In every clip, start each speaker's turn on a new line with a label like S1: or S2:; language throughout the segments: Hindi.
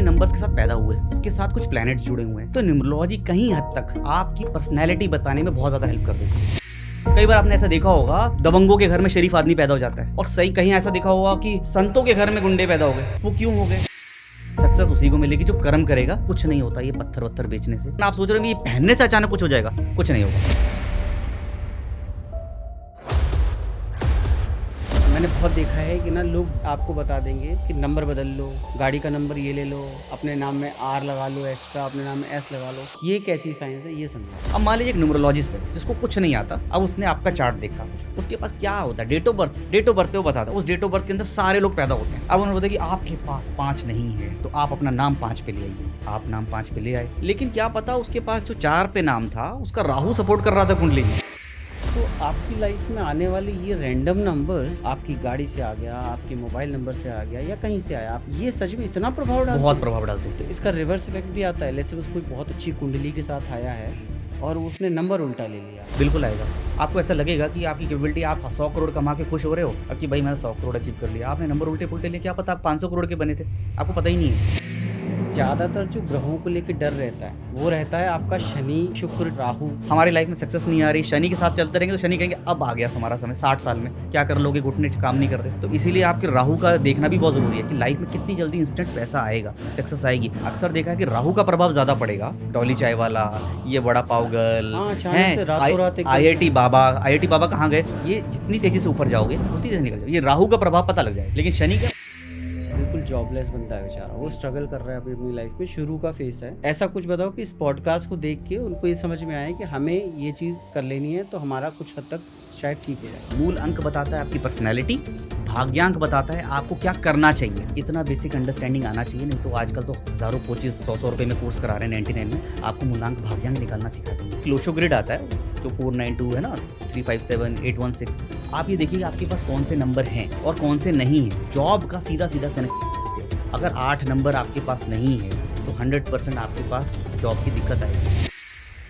S1: अपने नंबर्स के साथ पैदा हुए, उसके साथ कुछ प्लैनेट्स जुड़े हुए हैं। तो न्यूमरोलॉजी कहीं हद तक आपकी पर्सनैलिटी बताने में बहुत ज़्यादा हेल्प कर देती है। कई बार आपने ऐसा देखा होगा, दबंगों के घर में शरीफ आदमी पैदा हो जाता है, और सही कहीं ऐसा देखा होगा कि संतों के घर में गुंडे पैदा हो गए। वो क्यों हो गए? सक्सेस उसी को मिलेगी जो कर्म करेगा। कुछ नहीं होता ये पत्थर वत्थर बेचने से। आप सोच रहे हो ये पहनने से अचानक कुछ हो जाएगा, कुछ नहीं होगा।
S2: मैंने बहुत देखा है कि ना लोग आपको बता देंगे कि नंबर बदल लो, गाड़ी का नंबर ये ले लो, अपने नाम में आर लगा लो एक्स्ट्रा, अपने नाम में एस लगा लो। ये कैसी साइंस है, ये समझो।
S1: अब मान लीजिए एक न्यूमरोलॉजिस्ट है जिसको कुछ नहीं आता। अब उसने आपका चार्ट देखा, उसके पास क्या होता है, डेट ऑफ बर्थ पे वो बताता है। उस डेट ऑफ बर्थ के अंदर सारे लोग पैदा होते हैं। अब उन्होंने बताया कि आपके पास 5 नहीं है, तो आप अपना नाम 5 पे ले आइए। आप नाम 5 पे ले आए, लेकिन क्या पता उसके पास जो 4 पे नाम था उसका राहु सपोर्ट कर रहा था कुंडली में।
S2: तो आपकी लाइफ में आने वाले ये रैंडम नंबर्स, आपकी गाड़ी से आ गया, आपके मोबाइल नंबर से आ गया या कहीं से आया, आप ये सच में इतना प्रभाव डालते हैं?
S1: बहुत प्रभाव डालते हैं।
S2: तो इसका रिवर्स इफेक्ट भी आता है। लेट्स सपोज कोई बहुत अच्छी कुंडली के साथ आया है और उसने नंबर उल्टा ले लिया।
S1: बिल्कुल आएगा। आपको ऐसा लगेगा कि आपकी कैपेबिलिटी, आप 100 करोड़ कमा के खुश हो रहे हो अब कि भाई मैंने 100 करोड़ अचीव कर लिया। आपने नंबर उल्टे पुल्टे लिए, क्या पता आप 500 करोड़ के बने थे, आपको पता ही नहीं है।
S2: ज़्यादातर जो ग्रहों को लेकर डर रहता है वो रहता है आपका शनि, शुक्र, राहु।
S1: हमारी लाइफ में सक्सेस नहीं आ रही, शनि के साथ चलते रहेंगे तो शनि कहेंगे अब आ गया तुम्हारा समय, 60 साल में क्या कर लोगे, घुटने काम नहीं कर रहे। तो इसीलिए आपके राहु का देखना भी बहुत जरूरी है कि लाइफ में कितनी जल्दी इंस्टेंट पैसा आएगा, सक्सेस आएगी। अक्सर देखा है कि राहु का प्रभाव ज्यादा पड़ेगा। डॉली चाय वाला, ये वड़ा पाव गर्ल, IIT बाबा कहाँ गए, ये जितनी तेजी से ऊपर जाओगे उतनी तेजी से निकल जाओ। ये राहु का प्रभाव पता लग जाए। लेकिन शनि का
S2: बिल्कुल जॉबलेस बनता है बेचारा, वो स्ट्रगल कर रहा है अभी अपनी लाइफ में, शुरू का फेस है। ऐसा कुछ बताओ कि इस पॉडकास्ट को देख के उनको ये समझ में आए कि हमें ये चीज़ कर लेनी है तो हमारा कुछ हद तक शायद ठीक हो जाए।
S1: मूल अंक बताता है आपकी पर्सनैलिटी, भाग्यांक बताता है आपको क्या करना चाहिए। इतना बेसिक अंडरस्टैंडिंग आना चाहिए, नहीं तो आजकल तो हजारों कोचेस 100 रुपए में कोर्स करा रहे हैं 99 में। आपको मूलांक भाग्यांक निकालना सिखा देंगे। क्लोशो ग्रिड आता है जो 492 है ना, 357 816। आप ये देखिए आपके पास कौन से नंबर हैं और कौन से नहीं हैं। जॉब का सीधा कनेक्ट। अगर 8 नंबर आपके पास नहीं है तो 100% आपके पास जॉब की दिक्कत आएगी।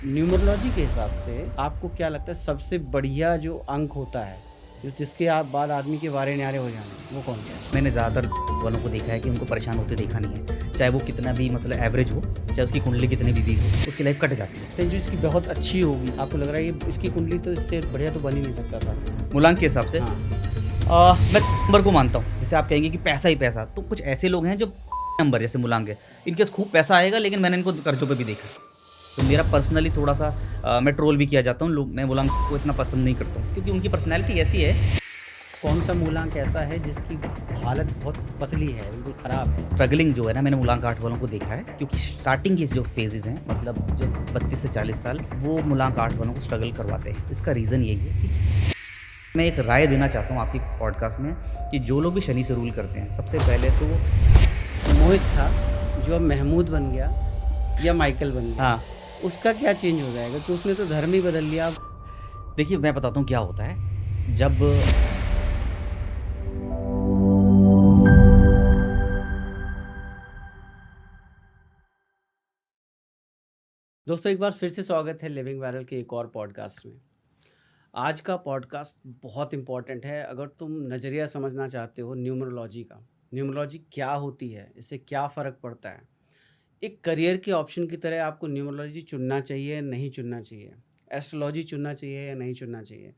S2: न्यूमरोलॉजी के हिसाब से आपको क्या लगता है सबसे बढ़िया जो अंक होता है, जो जिसके बाद आदमी के वारे न्यारे हो जाने, वो कौन सा है?
S1: मैंने ज़्यादातर वालों को देखा है कि उनको परेशान होते देखा नहीं है। चाहे वो कितना भी मतलब एवरेज हो, चाहे उसकी कुंडली कितनी भी वीक हो, उसकी लाइफ कट जाती है।
S2: तो जो इसकी बहुत अच्छी होगी, आपको लग रहा है ये इसकी कुंडली तो इससे बढ़िया तो बन ही नहीं सकता था
S1: मूलांक के हिसाब से।
S2: हाँ।
S1: मैं नंबर को मानता हूँ। जैसे आप कहेंगे कि पैसा ही पैसा, तो कुछ ऐसे लोग हैं जो नंबर जैसे मूलांक है, इनके खूब पैसा आएगा, लेकिन मैंने इनको कर्जों पे भी देखा। तो मेरा पर्सनली थोड़ा सा मैं ट्रोल भी किया जाता हूँ। मैं मूलांक को इतना पसंद नहीं करता हूँ क्योंकि उनकी पर्सनैलिटी ऐसी है।
S2: कौन सा मूलांक ऐसा है जिसकी हालत बहुत पतली है, बिल्कुल ख़राब है?
S1: स्ट्रगलिंग जो है ना, मैंने मूलांक 8 वालों को देखा है, क्योंकि स्टार्टिंग के जो फेजेस हैं, मतलब जो 32 से 40 साल, वो मूलांक 8 वालों को स्ट्रगल करवाते हैं। इसका रीज़न यही है कि मैं एक राय देना चाहता हूँ आपकी पॉडकास्ट में कि जो लोग भी शनि से रूल करते हैं, सबसे पहले तो
S2: मोहित था जो अब महमूद बन गया या माइकल बन गया,
S1: हाँ,
S2: उसका क्या चेंज हो जाएगा? तो उसने तो धर्म ही बदल लिया।
S1: देखिए मैं बताता हूँ क्या होता है। जब
S2: दोस्तों एक बार फिर से स्वागत है लिविंग वायरल के एक और पॉडकास्ट में। आज का पॉडकास्ट बहुत इम्पॉर्टेंट है अगर तुम नज़रिया समझना चाहते हो न्यूमरोलॉजी का। न्यूमरोलॉजी क्या होती है, इससे क्या फ़र्क पड़ता है, एक करियर के ऑप्शन की तरह आपको न्यूमरोलॉजी चुनना चाहिए नहीं चुनना चाहिए, एस्ट्रोलॉजी चुनना चाहिए या नहीं चुनना चाहिए।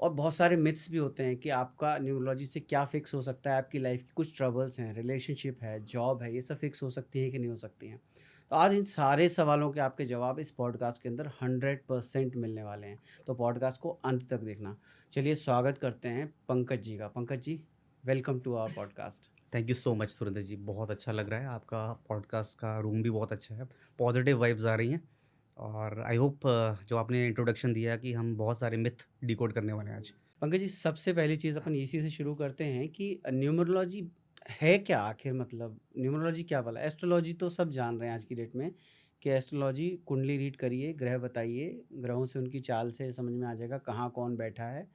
S2: और बहुत सारे मिथ्स भी होते हैं कि आपका न्यूमरोलॉजी से क्या फ़िक्स हो सकता है, आपकी लाइफ की कुछ ट्रबल्स हैं, रिलेशनशिप है, जॉब है, ये सब फिक्स हो सकती है कि नहीं हो सकती हैं। तो आज इन सारे सवालों के आपके जवाब इस पॉडकास्ट के अंदर 100% मिलने वाले हैं, तो पॉडकास्ट को अंत तक देखना। चलिए स्वागत करते हैं पंकज जी का। Pankaj ji, welcome to our podcast.
S1: Thank you so much Surendra ji, बहुत अच्छा लग रहा है। आपका पॉडकास्ट का रूम भी बहुत अच्छा है, पॉजिटिव वाइब्स आ रही हैं। और आई होप जो आपने इंट्रोडक्शन दिया कि हम बहुत सारे मिथ डिकोड करने वाले हैं आज।
S2: पंकज जी, सबसे पहली चीज़ अपन इसी से शुरू करते हैं कि न्यूमरोलॉजी है क्या आखिर, मतलब न्यूमरोलॉजी क्या भला? एस्ट्रोलॉजी तो सब जान रहे हैं आज की डेट में कि एस्ट्रोलॉजी कुंडली रीड करिए, ग्रह बताइए, ग्रहों से उनकी चाल से समझ में आ जाएगा कहाँ कौन बैठा है।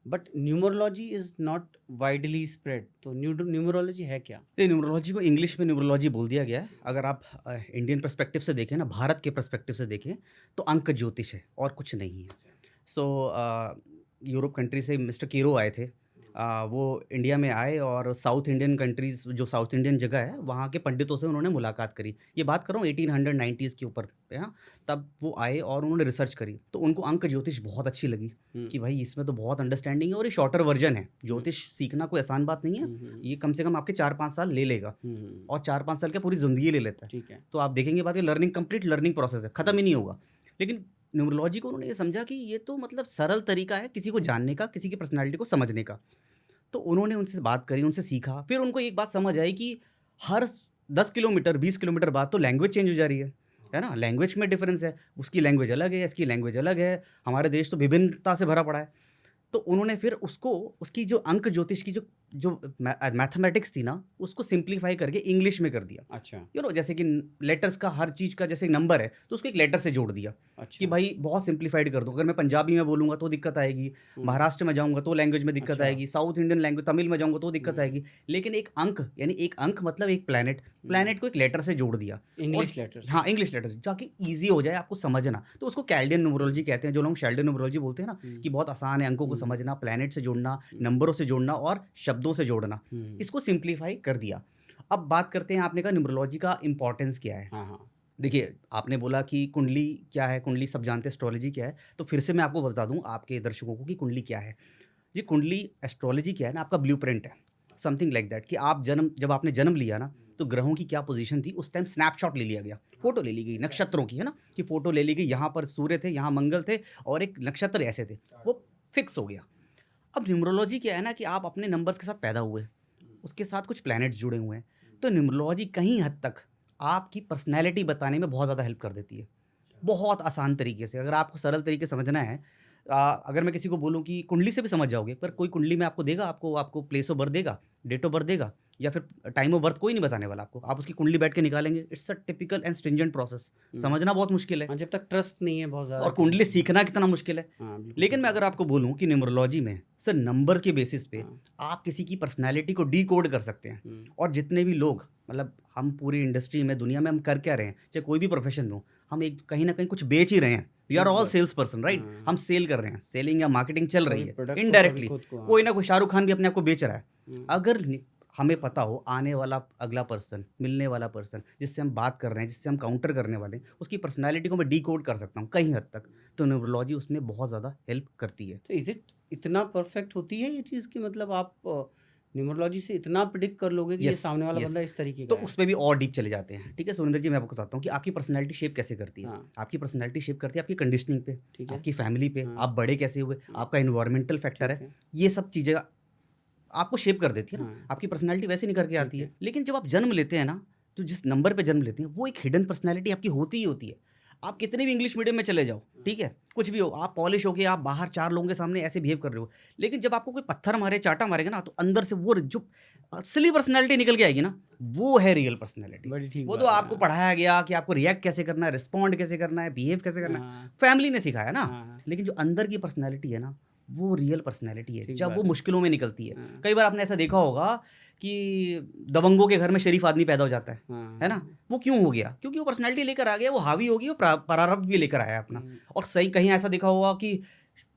S2: But numerology is not widely spread, तो न्यूमरोलॉजी है क्या?
S1: तो न्यूमरोलॉजी को इंग्लिश में न्यूमरोलॉजी बोल दिया गया है। अगर आप इंडियन पर्सपेक्टिव से देखें ना, भारत के पर्सपेक्टिव से देखें, तो अंक ज्योतिष है और कुछ नहीं है। सो यूरोप कंट्री से मिस्टर कीरो आए थे वो इंडिया में आए और साउथ इंडियन कंट्रीज़, जो साउथ इंडियन जगह है, वहाँ के पंडितों से उन्होंने मुलाकात करी। ये बात कर रहा हूँ 1890s के ऊपर पे, हाँ। तब वो आए और उन्होंने रिसर्च करी, तो उनको अंक ज्योतिष बहुत अच्छी लगी कि भाई इसमें तो बहुत अंडरस्टैंडिंग है और ये शॉर्टर वर्जन है। ज्योतिष सीखना कोई आसान बात नहीं है, ये कम से कम आपके 4-5 साल ले लेगा और 4-5 साल क्या पूरी ज़िंदगी ले लेता है।
S2: ठीक है।
S1: तो आप देखेंगे बात, ये कंप्लीट लर्निंग प्रोसेस है, ख़त्म ही नहीं होगा। लेकिन न्यूमरोलॉजी को उन्होंने ये समझा कि ये तो मतलब सरल तरीका है किसी को जानने का, किसी की पर्सनैलिटी को समझने का। तो उन्होंने उनसे बात करी, उनसे सीखा, फिर उनको एक बात समझ आई कि हर 10 किलोमीटर 20 किलोमीटर बाद तो लैंग्वेज चेंज हो जा रही है ना? लैंग्वेज में डिफरेंस है, उसकी लैंग्वेज अलग है, इसकी लैंग्वेज अलग है, हमारे देश तो विभिन्नता से भरा पड़ा है। तो उन्होंने फिर उसको, उसकी जो अंक ज्योतिष की जो जो मैथमेटिक्स थी ना, उसको सिंप्लीफाई करके इंग्लिश में कर दिया।
S2: अच्छा।
S1: जैसे कि लेटर्स का हर चीज़ का जैसे नंबर है, तो उसको एक लेटर से जोड़ दिया कि
S2: अच्छा।
S1: भाई बहुत सिंप्लीफाइड कर दो। अगर मैं पंजाबी में बोलूँगा तो दिक्कत आएगी, महाराष्ट्र में जाऊँगा तो लैंग्वेज में दिक्कत
S2: अच्छा।
S1: आएगी, साउथ इंडियन लैंग्वेज तमिल में जाऊँगा तो दिक्कत आएगी। लेकिन एक अंक, यानी एक अंक मतलब एक प्लैनेट को एक लेटर से जोड़ दिया।
S2: English letters.
S1: हाँ, इंग्लिश लेटर्स, ताकि ईज़ी हो जाए आपको समझना। तो उसको कैल्डियन न्यूमरोलॉजी कहते हैं, जो लोग शेल्डन न्यूमरोलॉजी बोलते हैं ना, कि बहुत आसान है अंकों को समझना, प्लैनेट से जोड़ना, नंबरों से जोड़ना और शब्दों से जोड़ना। इसको सिंप्लीफाई कर दिया। अब बात करते हैं, आपने कहा न्यूमरोलॉजी का इंपॉर्टेंस क्या है।
S2: हाँ, हाँ।
S1: देखिए, आपने बोला कि कुंडली क्या है, कुंडली सब जानते हैं, एस्ट्रोलॉजी क्या है। तो फिर से मैं आपको बता दूँ आपके दर्शकों को कि कुंडली क्या है। जी, कुंडली एस्ट्रोलॉजी क्या है ना, आपका ब्लूप्रिंट है, समथिंग लाइक दैट, कि आप जब आपने जन्म लिया ना, तो ग्रहों की क्या पोजीशन थी उस टाइम, स्नैपशॉट ले लिया गया, फोटो ले ली गई नक्षत्रों की, है ना, कि फोटो ले ली गई, यहाँ पर सूर्य थे, यहाँ मंगल थे और एक नक्षत्र ऐसे थे, वो फिक्स हो गया। अब न्यूमरोलॉजी क्या है ना, कि आप अपने नंबर्स के साथ पैदा हुए, उसके साथ कुछ प्लैनेट्स जुड़े हुए हैं। तो न्यूमरोलॉजी कहीं हद तक आपकी पर्सनैलिटी बताने में बहुत ज़्यादा हेल्प कर देती है, बहुत आसान तरीके से। अगर आपको सरल तरीके से समझना है, अगर मैं किसी को बोलूँ कि कुंडली से भी समझ जाओगे, पर कोई कुंडली में आपको देगा, आपको प्लेस ऑफ बर्थ देगा, डेट ऑफ बर्थ देगा, या फिर टाइम ऑफ बर्थ कोई नहीं बताने वाला आपको। आप उसकी कुंडली बैठ के निकालेंगे। It's a typical and stringent process, समझना बहुत मुश्किल है,
S2: हाँ, जब तक ट्रस्ट नहीं है बहुत ज़्यादा।
S1: और कुंडली सीखना कितना मुश्किल है।
S2: हाँ, बिल्कुल।
S1: लेकिन मैं अगर आपको बोलूँ कि न्यूमरोलॉजी में सर नंबर के बेसिस पे
S2: हाँ।
S1: आप किसी की पर्सनैलिटी को डीकोड कर सकते हैं। और जितने भी लोग, मतलब हम पूरी इंडस्ट्री में, दुनिया में हम कर क्या रहे हैं, चाहे कोई भी प्रोफेशन में हो, हम एक कहीं ना कहीं कुछ बेच ही रहे हैं। We are all sales person, right. हम सेल कर रहे हैं, सेलिंग या मार्केटिंग चल रही है इनडायरेक्टली। कोई ना कोई, शाहरुख खान भी अपने आप को बेच रहा है। अगर हमें पता हो आने वाला अगला पर्सन, मिलने वाला पर्सन, जिससे हम बात कर रहे हैं, जिससे हम काउंटर करने वाले हैं, उसकी पर्सनैलिटी को मैं डीकोड कर सकता हूँ कहीं हद तक। तो न्यूमरोलॉजी उसमें बहुत ज़्यादा हेल्प करती है।
S2: तो इज इट इतना परफेक्ट होती है ये चीज़ कि मतलब आप न्यूमरोलॉजी से इतना प्रिडिक्ट कर लोगे कि ये
S1: Yes,
S2: सामने वाला
S1: yes.
S2: बंदा इस तरीके
S1: तो
S2: का है?
S1: उसमें भी और डीप चले जाते हैं। ठीक है सुरेंद्र जी, मैं आपको बताता हूँ कि आपकी पर्सनैलिटी शेप कैसे करती है।
S2: हाँ।
S1: आपकी पर्सनैलिटी शेप करती है आपकी कंडीशनिंग पे,
S2: ठीक है।
S1: आपकी फैमिली पे,
S2: हाँ।
S1: आप बड़े कैसे हुए, आपका इन्वायरमेंटल फैक्टर
S2: ठीक
S1: है,
S2: है।
S1: ये सब चीज़ें आपको शेप कर देती है ना।
S2: हाँ।
S1: आपकी पर्सनैलिटी वैसे नहीं करके आती
S2: ठीक
S1: है। लेकिन जब आप जन्म लेते हैं ना, तो जिस नंबर पे जन्म लेते हैं, वो एक हिडन पर्सनैलिटी आपकी होती ही होती है। आप कितने भी इंग्लिश मीडियम में चले जाओ, ठीक है, कुछ भी हो, आप पॉलिश होके आप बाहर 4 लोगों के सामने ऐसे बिहेव कर रहे हो, लेकिन जब आपको कोई पत्थर मारे, चाटा मारेगा ना, तो अंदर से वो जो असली पर्सनैलिटी निकल के आएगी ना, वो है रियल पर्सनैलिटी।
S2: बड़ी ठीक
S1: वो
S2: बात
S1: तो
S2: है।
S1: आपको पढ़ाया गया कि आपको रिएक्ट कैसे करना है, रिस्पॉन्ड कैसे करना है, बिहेव कैसे करना है,
S2: हाँ।
S1: फैमिली ने सिखाया ना।
S2: हाँ।
S1: लेकिन जो अंदर की पर्सनैलिटी है ना, वो रियल पर्सनैलिटी है,
S2: ठीक
S1: जब
S2: बात
S1: वो
S2: है।
S1: मुश्किलों में निकलती है।
S2: हाँ।
S1: कई बार आपने ऐसा देखा होगा कि दबंगों के घर में शरीफ आदमी पैदा हो जाता है ना। वो क्यों हो गया? क्योंकि वो पर्सनैलिटी लेकर आ गया, वो हावी होगी, वो प्रारब्ध भी लेकर आया अपना। और सही कहीं ऐसा देखा होगा कि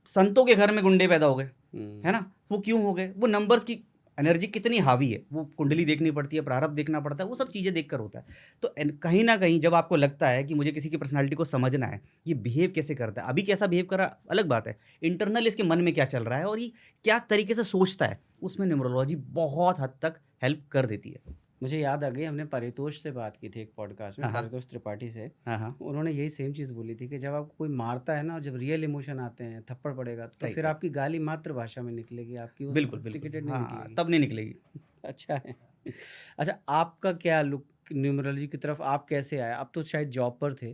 S1: संतों के घर में गुंडे पैदा हो गए, है ना। वो क्यों हो गए? वो नंबर्स की एनर्जी कितनी हावी है, वो कुंडली देखनी पड़ती है, प्रारब्ध देखना पड़ता है, वो सब चीज़ें देखकर होता है। तो कहीं ना कहीं जब आपको लगता है कि मुझे किसी की पर्सनालिटी को समझना है, ये बिहेव कैसे करता है, अभी कैसा बिहेव कर रहा है अलग बात है, इंटरनल इसके मन में क्या चल रहा है और ये क्या तरीके से सोचता है, उसमें न्यूमरोलॉजी बहुत हद तक हेल्प कर देती है।
S2: मुझे याद आ गई, हमने परितोष से बात की थी एक पॉडकास्ट में,
S1: हाँ, हाँ।
S2: परितोष त्रिपाठी से।
S1: हाँ हाँ
S2: उन्होंने यही सेम चीज़ बोली थी कि जब आपको कोई मारता है ना, और जब रियल इमोशन आते हैं, थप्पड़ पड़ेगा, तो
S1: Right,
S2: फिर
S1: right.
S2: आपकी गाली मातृभाषा में निकलेगी, आपकी वो
S1: बिल्कुल
S2: sophisticated
S1: बिल्कुल,
S2: नहीं
S1: हाँ
S2: निकलेगी।
S1: तब नहीं निकलेगी।
S2: अच्छा है। अच्छा, आपका क्या लुक न्यूमरोलॉजी की तरफ आप कैसे आए? आप तो शायद जॉब पर थे,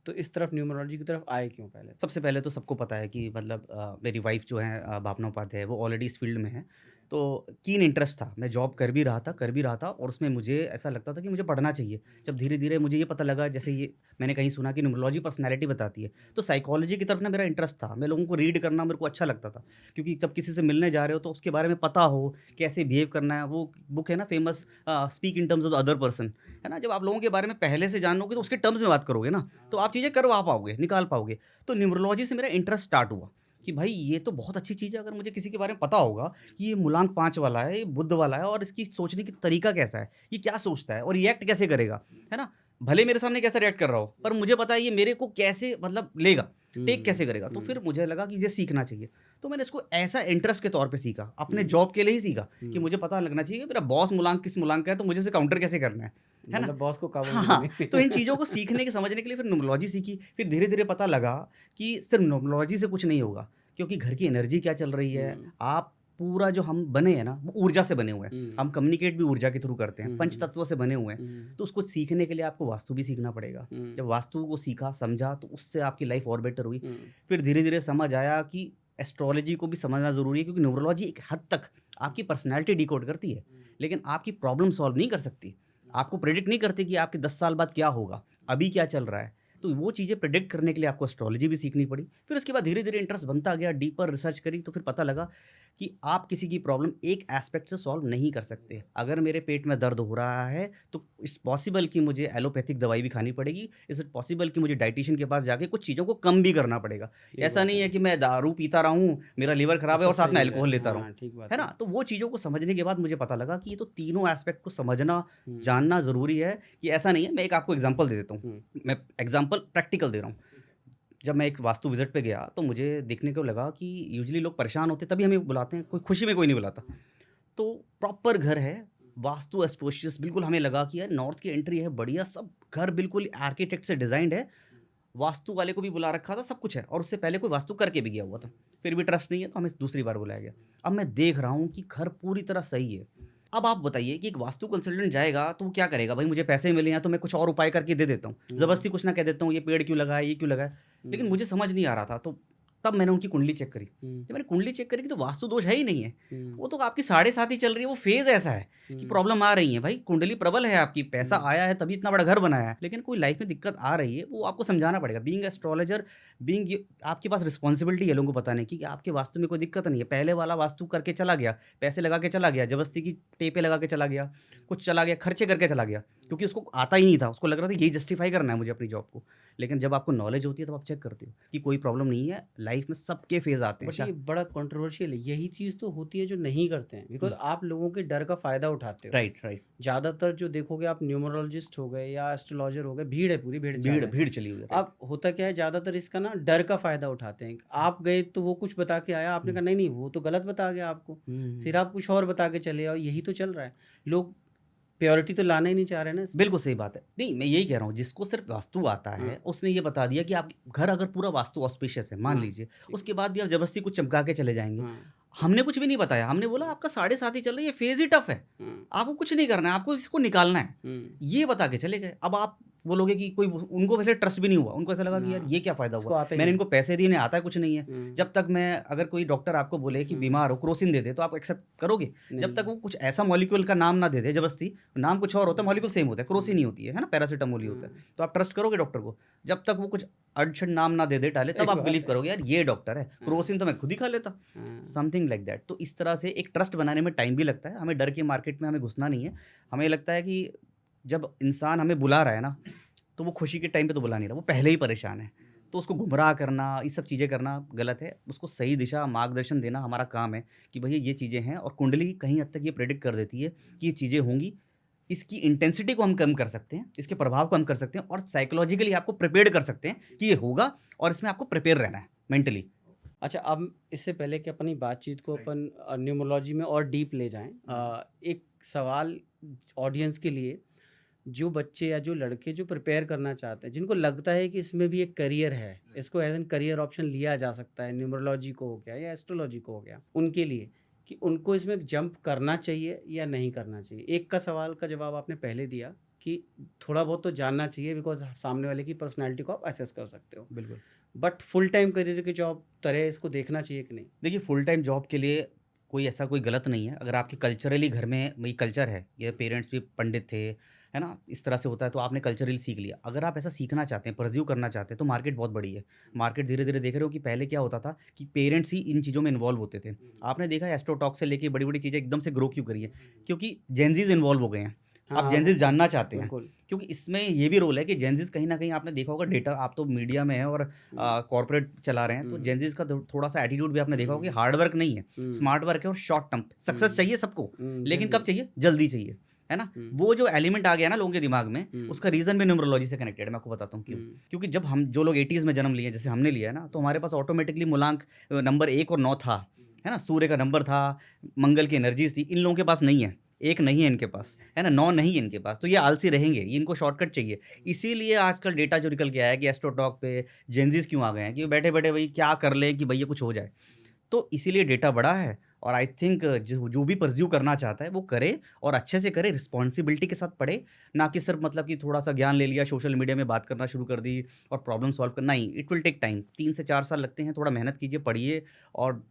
S2: तो इस तरफ न्यूमरोलॉजी की तरफ आए क्यों पहले?
S1: सबसे पहले तो सबको पता है कि मतलब मेरी वाइफ जो है भावना उपाध्याय, वो ऑलरेडी इस फील्ड में है, तो कीन इंटरेस्ट था। मैं जॉब कर भी रहा था और उसमें मुझे ऐसा लगता था कि मुझे पढ़ना चाहिए। जब धीरे धीरे मुझे ये पता लगा, जैसे ये मैंने कहीं सुना कि न्यूमरोलॉजी पर्सनैलिटी बताती है, तो साइकोलॉजी की तरफ ना मेरा इंटरेस्ट था। मैं लोगों को रीड करना मेरे को अच्छा लगता था, क्योंकि जब किसी से मिलने जा रहे हो तो उसके बारे में पता हो, कैसे बिहेव करना है। वो बुक है ना famous, speak in terms of the other person, है ना। जब आप लोगों के बारे में पहले से जानोगे तो उसके टर्म्स में बात करोगे ना, तो आप चीज़ें करवा पाओगे, निकाल पाओगे। तो न्यूमरोलॉजी से मेरा इंटरेस्ट स्टार्ट हुआ कि भाई ये तो बहुत अच्छी चीज़ है, अगर मुझे किसी के बारे में पता होगा कि ये मूलांक 5 वाला है, ये बुध वाला है और इसकी सोचने की तरीका कैसा है, ये क्या सोचता है और रिएक्ट कैसे करेगा, है ना? भले मेरे सामने कैसे रिएक्ट कर रहा हो, पर मुझे पता है ये मेरे को कैसे मतलब लेगा, टेक कैसे करेगा। तो फिर मुझे लगा कि ये सीखना चाहिए। तो मैंने इसको ऐसा इंटरेस्ट के तौर पे सीखा, अपने जॉब के लिए ही सीखा कि मुझे पता लगना चाहिए कि मेरा बॉस मूलांक किस मूलांक का है, तो मुझे उसे काउंटर कैसे करना है ना?
S2: मतलब बॉस को काबू में
S1: हाँ,
S2: करने।
S1: तो इन चीज़ों को सीखने के समझने के लिए फिर न्यूमरोलॉजी सीखी। फिर धीरे-धीरे पता लगा कि सिर्फ न्यूमरोलॉजी से कुछ नहीं होगा, क्योंकि घर की एनर्जी क्या चल रही है, आप पूरा जो हम बने हैं ना, वो ऊर्जा से बने हुए हैं। हम कम्युनिकेट भी ऊर्जा के थ्रू करते हैं, पंच तत्वों से बने हुए हैं। तो उसको सीखने के लिए आपको वास्तु भी सीखना पड़ेगा। जब वास्तु को सीखा, समझा, तो उससे आपकी लाइफ और बेटर हुई। फिर धीरे-धीरे समझ आया कि एस्ट्रोलॉजी को भी समझना ज़रूरी है, क्योंकि न्यूमरोलॉजी एक हद तक आपकी पर्सनैलिटी डिकोड करती है, लेकिन आपकी प्रॉब्लम सॉल्व नहीं कर सकती। आपको प्रेडिक्ट नहीं करती कि आपके 10 साल बाद क्या होगा, अभी क्या चल रहा है। तो वो चीज़ें प्रेडिक्ट करने के लिए आपको एस्ट्रोलॉजी भी सीखनी पड़ी। फिर उसके बाद धीरे-धीरे इंटरेस्ट बनता गया, डीपर रिसर्च करी, तो फिर पता लगा कि आप किसी की प्रॉब्लम एक एस्पेक्ट से सॉल्व नहीं कर सकते। अगर मेरे पेट में दर्द हो रहा है, तो इट्स पॉसिबल कि मुझे एलोपैथिक दवाई भी खानी पड़ेगी। इज़ इट पॉसिबल कि मुझे डायटीशियन के पास जाके कुछ चीज़ों को कम भी करना पड़ेगा।
S2: ठीक
S1: ऐसा
S2: बात
S1: नहीं
S2: है।
S1: है कि मैं दारू पीता रहा हूँ, मेरा लिवर खराब है
S2: सब
S1: और साथ में
S2: सही
S1: अल्कोहल
S2: है।
S1: लेता रहूँ।
S2: हाँ, ठीक बात
S1: है ना? तो वो चीज़ों को समझने के बाद मुझे पता लगा कि ये तो तीनों एस्पेक्ट को समझना, जानना ज़रूरी है, कि ऐसा नहीं है। मैं एक आपको एग्ज़ाम्पल दे देता हूँ। मैं एग्ज़ाम्पल प्रैक्टिकल दे रहा हूँ। जब मैं एक वास्तु विज़िट पे गया, तो मुझे देखने को लगा कि यूजुअली लोग परेशान होते तभी हमें बुलाते हैं, कोई खुशी में कोई नहीं बुलाता। तो प्रॉपर घर है, वास्तु ऑस्पिशियस, बिल्कुल हमें लगा कि यार नॉर्थ की एंट्री है, बढ़िया, सब घर बिल्कुल आर्किटेक्ट से डिज़ाइन्ड है। वास्तु वाले को भी बुला रखा था, सब कुछ है, और उससे पहले कोई वास्तु करके भी गया हुआ था। फिर भी ट्रस्ट नहीं है, तो हमें दूसरी बार बुलाया गया। अब मैं देख रहा हूँ कि घर पूरी तरह सही है। अब आप बताइए कि एक वास्तु कंसल्टेंट जाएगा तो वो क्या करेगा? भाई मुझे पैसे मिले हैं तो मैं कुछ और उपाय करके दे देता हूँ। ज़बरदस्ती कुछ ना कह देता हूँ, ये पेड़ क्यों लगा है, ये क्यों लगा है? लेकिन मुझे समझ नहीं आ रहा था, तो तब मैंने उनकी कुंडली चेक करी। जब मैंने कुंडली चेक करी तो वास्तु दोष है ही नहीं है। वो तो आपकी 7.5 ही चल रही है, वो फेज़ ऐसा है कि प्रॉब्लम आ रही है। भाई कुंडली प्रबल है आपकी, पैसा आया है तभी इतना बड़ा घर बनाया है, लेकिन कोई लाइफ में दिक्कत आ रही है, वो आपको समझाना पड़ेगा। बीइंग एस्ट्रोलॉजर, बीइंग ये आपके पास रिस्पॉन्सिबिलिटी है लोगों को बताने की कि आपके वास्तु में कोई दिक्कत नहीं है। पहले वाला वास्तु करके चला गया, पैसे लगा के चला गया, ज़बरदस्ती की टेपें लगा के चला गया, कुछ चला गया, खर्चे करके चला गया, क्योंकि उसको आता ही नहीं था। उसको लग रहा था यही जस्टिफ़ाई करना है मुझे अपनी जॉब को। लेकिन जब आपको नॉलेज होती है, तब आप चेक करते हो कि कोई प्रॉब्लम नहीं है, लाइफ में सबके फेज़ आते हैं।
S2: बट ये बड़ा कंट्रोवर्शियल है। यही चीज़ तो होती है जो नहीं करते हैं, बिकॉज़ आप लोगों के डर का फ़ायदा उठाते हो।
S1: Right, right.
S2: ज़्यादातर जो देखोगे आप, न्यूमरोलॉजिस्ट हो गए या एस्ट्रोलॉजर हो गए, भीड़ है, पूरी भीड़ चाल
S1: भीड़
S2: है।
S1: भीड़ चली हुई है।
S2: अब होता क्या है, ज़्यादातर इसका ना डर का फ़ायदा उठाते हैं। आप गए तो वो कुछ बता के आया, आपने कहा नहीं, नहीं वो तो गलत बता गया आपको। फिर आप कुछ और बता के चले आओ, यही तो चल रहा है। लोग प्योरिटी तो लाना ही नहीं चाह रहे ना इसमें।
S1: बिल्कुल सही बात है। नहीं, मैं यही कह रहा हूँ, जिसको सिर्फ़ वास्तु आता है, उसने ये बता दिया कि आप घर अगर पूरा वास्तु ऑस्पिशियस है, मान लीजिए, उसके बाद भी आप ज़बरदस्ती कुछ चमका के चले जाएँगे। हमने कुछ भी नहीं बताया, हमने बोला आपका 7.5 ही चल रही है, फेज़ ही टफ़ है। आपको कुछ नहीं करना है, आपको इसको निकालना है। ये बता के चले गए। अब आप बोलोगे कि कोई, उनको वैसे ट्रस्ट भी नहीं हुआ। उनको ऐसा लगा कि यार ये क्या फ़ायदा
S2: इसको
S1: हुआ?
S2: आता ही
S1: मैंने
S2: नहीं।
S1: इनको पैसे दिए, इन्हें आता कुछ नहीं है। जब तक मैं, अगर कोई डॉक्टर आपको बोले कि बीमार हो, क्रोसिन दे दे, तो आप एक्सेप्ट करोगे? जब तक वो कुछ ऐसा मॉलिक्यूल का नाम ना दे दे ज़बरदस्ती, नाम कुछ और होता है, मॉलिक्यूल सेम होता है, क्रोसिन ही होती है ना? पैरासिटामोल ही होता है। तो आप ट्रस्ट करोगे डॉक्टर को? जब तक वो कुछ अड़चन नाम ना दे दे टाले, तब आप बिलीव करोगे यार ये डॉक्टर है। क्रोसिन तो मैं खुद ही खा लेता। Something like that. तो इस तरह से एक ट्रस्ट बनाने में टाइम भी लगता है। हमें डर के मार्केट में हमें घुसना नहीं है। हमें लगता है कि जब इंसान हमें बुला रहा है ना, तो वो खुशी के टाइम पे तो बुला नहीं रहा, वो पहले ही परेशान है। तो उसको गुमराह करना, ये सब चीज़ें करना गलत है। उसको सही दिशा, मार्गदर्शन देना हमारा काम है कि भैया ये चीज़ें हैं, और कुंडली कहीं हद तक ये प्रेडिक्ट कर देती है कि ये चीज़ें होंगी। इसकी इंटेंसिटी को हम कम कर सकते हैं, इसके प्रभाव को हम कर सकते हैं, और साइकोलॉजिकली आपको प्रिपेयर्ड कर सकते हैं कि ये होगा, और इसमें आपको प्रिपेयर रहना है मेंटली।
S2: अच्छा, अब इससे पहले कि अपनी बातचीत को अपन न्यूमरोलॉजी में और डीप ले जाएं, एक सवाल ऑडियंस के लिए, जो बच्चे या जो लड़के जो प्रिपेयर करना चाहते हैं, जिनको लगता है कि इसमें भी एक करियर है, इसको एज एन करियर ऑप्शन लिया जा सकता है, न्यूमरोलॉजी को हो गया या एस्ट्रोलॉजी को हो गया, उनके लिए कि उनको इसमें जंप करना चाहिए या नहीं करना चाहिए। एक का सवाल का जवाब आपने पहले दिया कि थोड़ा बहुत तो जानना चाहिए, बिकॉज सामने वाले की पर्सनैलिटी को आप असेस कर सकते हो।
S1: बिल्कुल।
S2: बट फुल टाइम करियर की जॉब तरह इसको देखना चाहिए कि नहीं?
S1: देखिए, फुल टाइम जॉब के लिए कोई ऐसा कोई गलत नहीं है। अगर आपके कल्चरली घर में वही कल्चर है, ये पेरेंट्स भी पंडित थे, है ना? इस तरह से होता है, तो आपने कल्चरली सीख लिया। अगर आप ऐसा सीखना चाहते हैं, परस्यू करना चाहते हैं, तो मार्केट बहुत बड़ी है। मार्केट धीरे-धीरे देख रहे हो कि पहले क्या होता था कि पेरेंट्स ही इन चीज़ों में इन्वॉल्व होते थे। आपने देखा है एस्ट्रो टॉक से लेके बड़ी-बड़ी चीज़ें एकदम से ग्रो क्यों करी है? क्योंकि जेन ज़ीज़ इन्वॉल्व हो गए हैं। आप
S2: हाँ,
S1: जेंजिस जानना चाहते हैं,
S2: बिल्कुल।
S1: क्योंकि इसमें ये भी रोल है कि जेंजिस कहीं ना कहीं आपने देखा होगा डेटा, आप तो मीडिया में है और कॉर्पोरेट चला रहे हैं, तो जेंजिस का थोड़ा सा एटीट्यूड भी आपने देखा होगा कि हार्ड वर्क नहीं है, स्मार्ट वर्क है और शॉर्ट टर्म सक्सेस चाहिए सबको, लेकिन कब चाहिए? जल्दी चाहिए, है ना। वो जो एलिमेंट आ गया ना लोगों के दिमाग में, उसका रीजन भी न्यूमरोलॉजी से कनेक्टेड है। मैं आपको बताता हूँ क्यों। क्योंकि जब हम जो लोग 80s में जन्म लिए जैसे हमने लिया है ना, तो हमारे पास ऑटोमेटिकली मूलांक नंबर 1 और 9 था, है ना। सूर्य का नंबर था, मंगल की एनर्जीज थी, इन लोगों के पास नहीं है, 1 नहीं है इनके पास, है ना, 9 नहीं है इनके पास, तो ये आलसी रहेंगे, ये इनको शॉर्टकट चाहिए। इसीलिए आजकल डेटा जो निकल के आया है कि एस्ट्रोटॉक पे जेंजीज क्यों आ गए हैं, कि बैठे बैठे भाई क्या कर ले कि भैया कुछ हो जाए। तो इसीलिए डेटा बड़ा है, और आई थिंक जो भी परस्यू करना चाहता है वो करे, और अच्छे से करे, रिस्पॉन्सिबिलिटी के साथ पढ़े, ना कि सिर्फ मतलब कि थोड़ा सा ज्ञान ले लिया, सोशल मीडिया में बात करना शुरू कर दी और प्रॉब्लम सॉल्व करना। नहीं, इट विल टेक टाइम, 3 से 4 साल लगते हैं। थोड़ा मेहनत कीजिए, पढ़िए और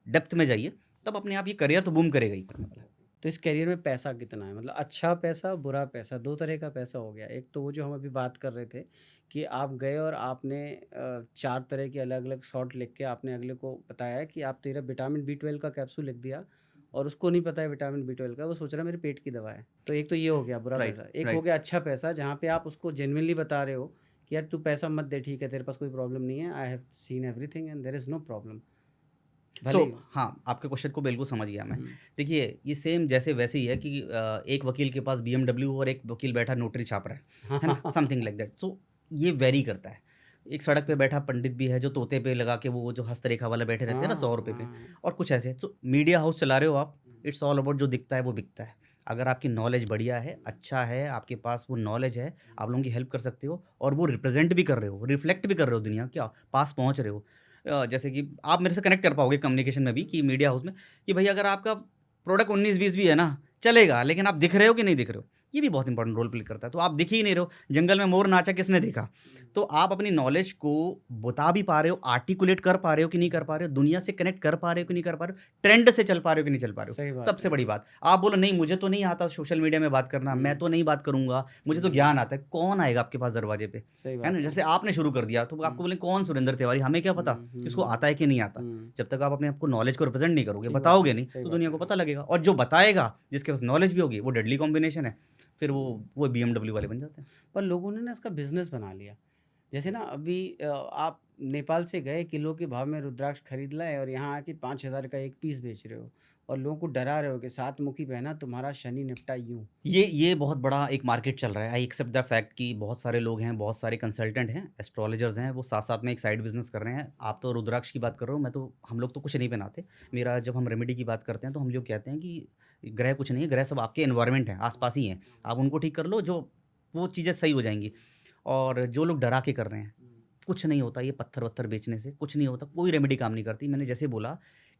S1: डेप्थ में जाइए, तब अपने आप ये करियर तो बूम करेगा ही करने वाला है।
S2: तो इस करियर में पैसा कितना है? मतलब अच्छा पैसा, बुरा पैसा, 2 तरह का पैसा हो गया। एक तो वो जो हम अभी बात कर रहे थे कि आप गए और आपने 4 तरह के अलग-अलग शॉट लिख के आपने अगले को बताया कि आप तेरा विटामिन बी12 का कैप्सूल लिख दिया, और उसको नहीं पता है विटामिन बी12 का, वो सोच रहा है मेरे पेट की दवा है। तो एक तो ये हो गया बुरा
S1: राइट,
S2: पैसा। एक हो
S1: राइट।
S2: गया अच्छा पैसा, जहाँ पे आप उसको जेन्युइनली बता रहे हो कि यार तू पैसा मत दे, ठीक है, तेरे पास कोई प्रॉब्लम नहीं है, I have seen everything and there is no problem. भले ही
S1: हाँ, आपके क्वेश्चन को बिल्कुल समझ गया मैं। देखिए, ये सेम जैसे वैसे ही है कि एक वकील के पास BMW और एक वकील बैठा नोटरी छाप रहा है ना, समथिंग लाइक दैट। सो ये वेरी करता है। एक सड़क पे बैठा पंडित भी है जो तोते पे लगा के वो जो हस्तरेखा वाला बैठे रहते हैं ना 100 रुपए पे, और कुछ ऐसे। तो मीडिया हाउस चला रहे हो आप, इट्स ऑल अबाउट जो दिखता है वो बिकता है। अगर आपकी नॉलेज बढ़िया है, अच्छा है, आपके पास वो नॉलेज है, आप लोगों की हेल्प कर सकते हो, और वो रिप्रेजेंट भी कर रहे हो, रिफ्लेक्ट भी कर रहे हो दुनिया क्या पास पहुंच रहे हो। जैसे कि आप मेरे से कनेक्ट कर पाओगे कम्युनिकेशन में भी, कि मीडिया हाउस में, कि भाई अगर आपका प्रोडक्ट 19-20 भी है ना, चलेगा, लेकिन आप दिख रहे हो कि नहीं दिख रहे हो, ये भी बहुत इंपॉर्टेंट रोल प्ले करता है। तो आप दिख ही नहीं रहे हो, जंगल में मोर नाचा किसने देखा? तो आप अपनी नॉलेज को बता भी पा रहे हो, आर्टिकुलेट कर पा रहे हो कि नहीं कर पा रहे हो, दुनिया से कनेक्ट कर पा रहे हो कि नहीं कर पा रहे हो, ट्रेंड से चल पा रहे हो कि नहीं चल पा रहे
S2: सही
S1: हो,
S2: बात
S1: सबसे
S2: है।
S1: बड़ी बात। आप बोलो नहीं मुझे तो नहीं आता सोशल मीडिया में बात करना, मैं तो नहीं बात करूंगा, मुझे तो ज्ञान आता है, कौन आएगा आपके पास दरवाजे पे?
S2: सही
S1: है ना,
S2: बात है।
S1: जैसे आपने शुरू कर दिया तो आपको बोले कौन सुरेंद्र तिवारी, हमें क्या पता इसको आता है कि नहीं आता। जब तक आप अपने आप को नॉलेज को रिप्रेजेंट नहीं करोगे,
S2: ठीक बात
S1: बताओगे
S2: है,
S1: नहीं,
S2: सही
S1: तो
S2: बात
S1: दुनिया
S2: है।
S1: को पता लगेगा, और जो बताएगा जिसके पास नॉलेज भी होगी वो डेडली कॉम्बिनेशन है, फिर वो BMW वाले बन जाते हैं।
S2: पर लोगों ने ना इसका बिजनेस बना लिया। जैसे ना अभी आप नेपाल से गए, किलो के भाव में रुद्राक्ष खरीद लाए और यहाँ आके 5,000 का एक पीस बेच रहे हो, और लोगों को डरा रहे हो कि 7 मुखी पहना तुम्हारा शनि निपटा यूं।
S1: ये बहुत बड़ा एक मार्केट चल रहा है। आई एक्सेप्ट द फैक्ट कि बहुत सारे लोग हैं, बहुत सारे कंसल्टेंट हैं, एस्ट्रोलॉजर्स हैं, वो साथ-साथ में एक साइड बिज़नेस कर रहे हैं। आप तो रुद्राक्ष की बात कर रहे हो, मैं तो हम लोग तो कुछ नहीं पहनाते। मेरा जब हम रेमेडी की बात करते हैं तो हम लोग कहते हैं कि ग्रह कुछ नहीं है, ग्रह सब आपके एनवायरनमेंट है, आस-पास ही हैं। आप उनको ठीक कर लो, जो वो चीज़ें सही हो जाएँगी। और जो लोग डरा के कर रहे हैं, कुछ नहीं होता, ये पत्थर-वत्थर बेचने से कुछ नहीं होता, कोई रेमेडी काम नहीं करती। मैंने जैसे बोला,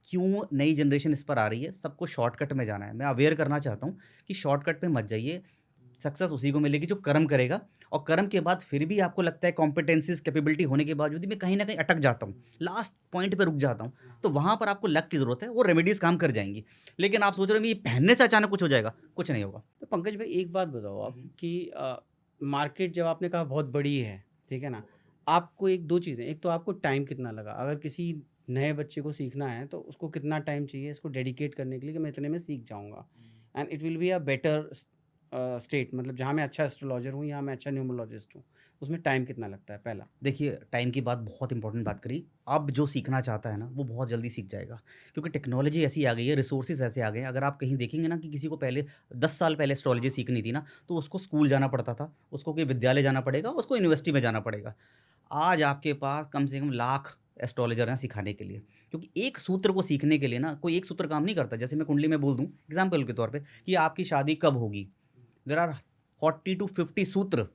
S1: क्यों नई जनरेशन इस पर आ रही है, सबको शॉर्टकट में जाना है। मैं अवेयर करना चाहता हूँ कि शॉर्टकट पे मत जाइए, सक्सेस उसी को मिलेगी जो कर्म करेगा, और कर्म के बाद फिर भी आपको लगता है कॉम्पिटेंसीज़, कैपेबिलिटी होने के बावजूद भी मैं कहीं न कहीं अटक जाता हूँ, लास्ट पॉइंट पे रुक जाता हूँ, तो वहाँ पर आपको लक की ज़रूरत है, वो रेमेडीज़ काम कर जाएँगी। लेकिन आप सोच रहे हो ये पहनने से अचानक कुछ हो जाएगा, कुछ नहीं होगा।
S2: तो पंकज भाई एक बात बताओ आप कि मार्केट जब आपने कहा बहुत बड़ी है, ठीक है ना? आपको एक 2 चीज़ें, एक तो आपको टाइम कितना लगा? अगर किसी नए बच्चे को सीखना है तो उसको कितना टाइम चाहिए इसको डेडिकेट करने के लिए कि मैं इतने में सीख जाऊँगा? And it will be a better state, मतलब जहाँ मैं अच्छा एस्ट्रोलॉजर हूँ या मैं अच्छा न्यूमरोलॉजिस्ट हूँ, उसमें टाइम कितना लगता है पहला?
S1: देखिए, टाइम की बात बहुत इंपॉर्टेंट बात करी। अब जो सीखना चाहता है ना, वो बहुत जल्दी सीख जाएगा, क्योंकि टेक्नोलॉजी ऐसी आ गई है, रिसोर्सेज़ ऐसे आ गए हैं। अगर आप कहीं देखेंगे ना कि किसी को पहले 10 साल पहले एस्ट्रोलॉजी सीखनी थी ना, तो उसको स्कूल जाना पड़ता था, उसको कोई विद्यालय जाना पड़ेगा, उसको यूनिवर्सिटी में जाना पड़ेगा। आज आपके पास कम से कम लाख एस्ट्रोलॉजर हैं सिखाने के लिए, क्योंकि एक सूत्र को सीखने के लिए ना कोई एक सूत्र काम नहीं करता। जैसे मैं कुंडली में बोल दूँ एग्ज़ाम्पल के तौर पे कि आपकी शादी कब होगी, देयर आर 40 टू 50 सूत्र,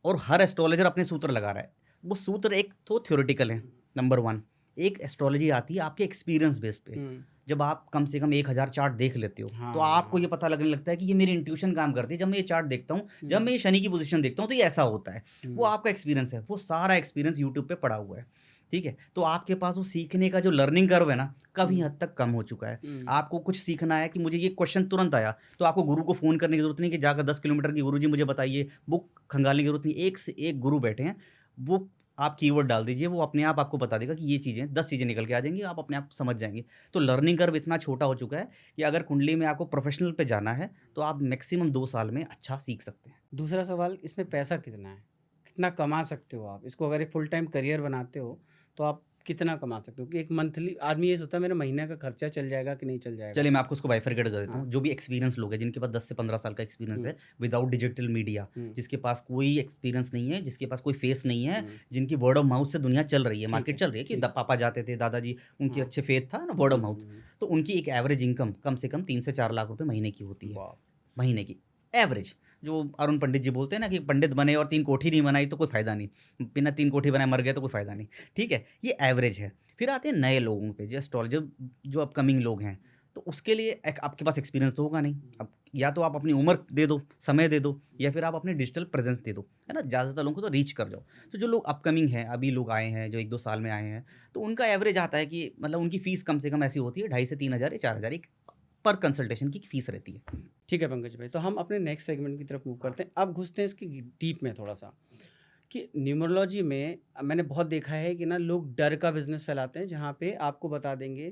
S1: और हर एस्ट्रोलॉजर अपने सूत्र लगा रहा है। वो सूत्र एक तो थ्योरेटिकल है, नंबर 1। एक एस्ट्रोलॉजी आती है आपके एक्सपीरियंस बेस पे। जब आप कम से कम 1000 चार्ट देख लेते हो, तो आपको ये पता लगने लगता है कि ये मेरी इंट्यूशन काम करती है। जब मैं ये चार्ट देखता हूँ, जब मैं ये शनि की पोजीशन देखता हूँ, तो ये ऐसा होता है। वो आपका एक्सपीरियंस है, वो सारा एक्सपीरियंस यूट्यूब पे पड़ा हुआ है, ठीक है। तो आपके पास वो सीखने का जो लर्निंग कर्व है ना, काफ़ी हद तक कम हो चुका है। आपको कुछ सीखना है कि मुझे ये क्वेश्चन तुरंत आया, तो आपको गुरु को फ़ोन करने की ज़रूरत नहीं कि जाकर 10 किलोमीटर की गुरुजी मुझे बताइए, बुक खंगालने की ज़रूरत नहीं। एक से एक गुरु बैठे हैं, वो आप कीवर्ड डाल दीजिए, वो अपने आप आपको बता देगा कि ये चीज़ें 10 चीज़ें निकल के आ जाएंगी, आप अपने आप समझ जाएंगे। तो लर्निंग कर्व इतना छोटा हो चुका है कि अगर कुंडली में आपको प्रोफेशनल पे जाना है तो आप मैक्सिमम 2 साल में अच्छा सीख सकते हैं।
S2: दूसरा सवाल, इसमें पैसा कितना है? कितना कमा सकते हो आप? इसको अगर एक फुल टाइम करियर बनाते हो तो आप कितना कमा सकते हो? कि एक मंथली आदमी ये सोचता है मेरा महीने का खर्चा चल जाएगा कि नहीं चल जाएगा?
S1: चलिए मैं आपको उसको बाइफरकेट कर देता
S2: हाँ।
S1: हूँ। जो भी एक्सपीरियंस लोग हैं जिनके पास 10 से 15 साल का एक्सपीरियंस है विदाउट डिजिटल मीडिया, जिसके पास कोई एक्सपीरियंस नहीं है, जिसके पास कोई फेस नहीं है, जिनकी वर्ड ऑफ माउथ से दुनिया चल रही है,
S2: ठीक
S1: मार्केट
S2: है,
S1: चल रही है कि
S2: ठीक है।
S1: पापा जाते थे, दादाजी, उनकी
S2: हाँ।
S1: अच्छे फेथ था ना, वर्ड ऑफ माउथ, तो उनकी एक एवरेज इनकम कम से कम 3 से 4 लाख रुपए महीने की होती है।
S2: वाह!
S1: महीने की एवरेज। जो अरुण पंडित जी बोलते हैं ना कि पंडित बने और 3 कोठी नहीं बनाई तो कोई फ़ायदा नहीं, बिना 3 कोठी बनाए मर गए तो कोई फ़ायदा नहीं, ठीक है? ये एवरेज है। फिर आते हैं नए लोगों पे, जो एस्ट्रोलॉजर, जो अपकमिंग लोग हैं, तो उसके लिए एक आपके पास एक्सपीरियंस तो होगा नहीं। अब या तो आप अपनी उम्र दे दो, समय दे दो, या फिर आप अपनी डिजिटल प्रेजेंस दे दो, है ना? ज़्यादातर लोगों को तो रीच कर जाओ। तो जो लोग अपकमिंग हैं, अभी लोग आए हैं, जो 1-2 साल में आए हैं, तो उनका एवरेज आता है कि मतलब उनकी फ़ीस कम से कम ऐसी होती है 2,500 से 3,000 या 4,000 एक पर कंसल्टेशन की फ़ीस रहती है।
S2: ठीक है पंकज भाई, तो हम अपने नेक्स्ट सेगमेंट की तरफ मूव करते हैं। अब घुसते हैं इसकी डीप में थोड़ा-सा, कि न्यूमरोलॉजी में मैंने बहुत देखा है कि ना लोग डर का बिज़नेस फैलाते हैं, जहाँ पे आपको बता देंगे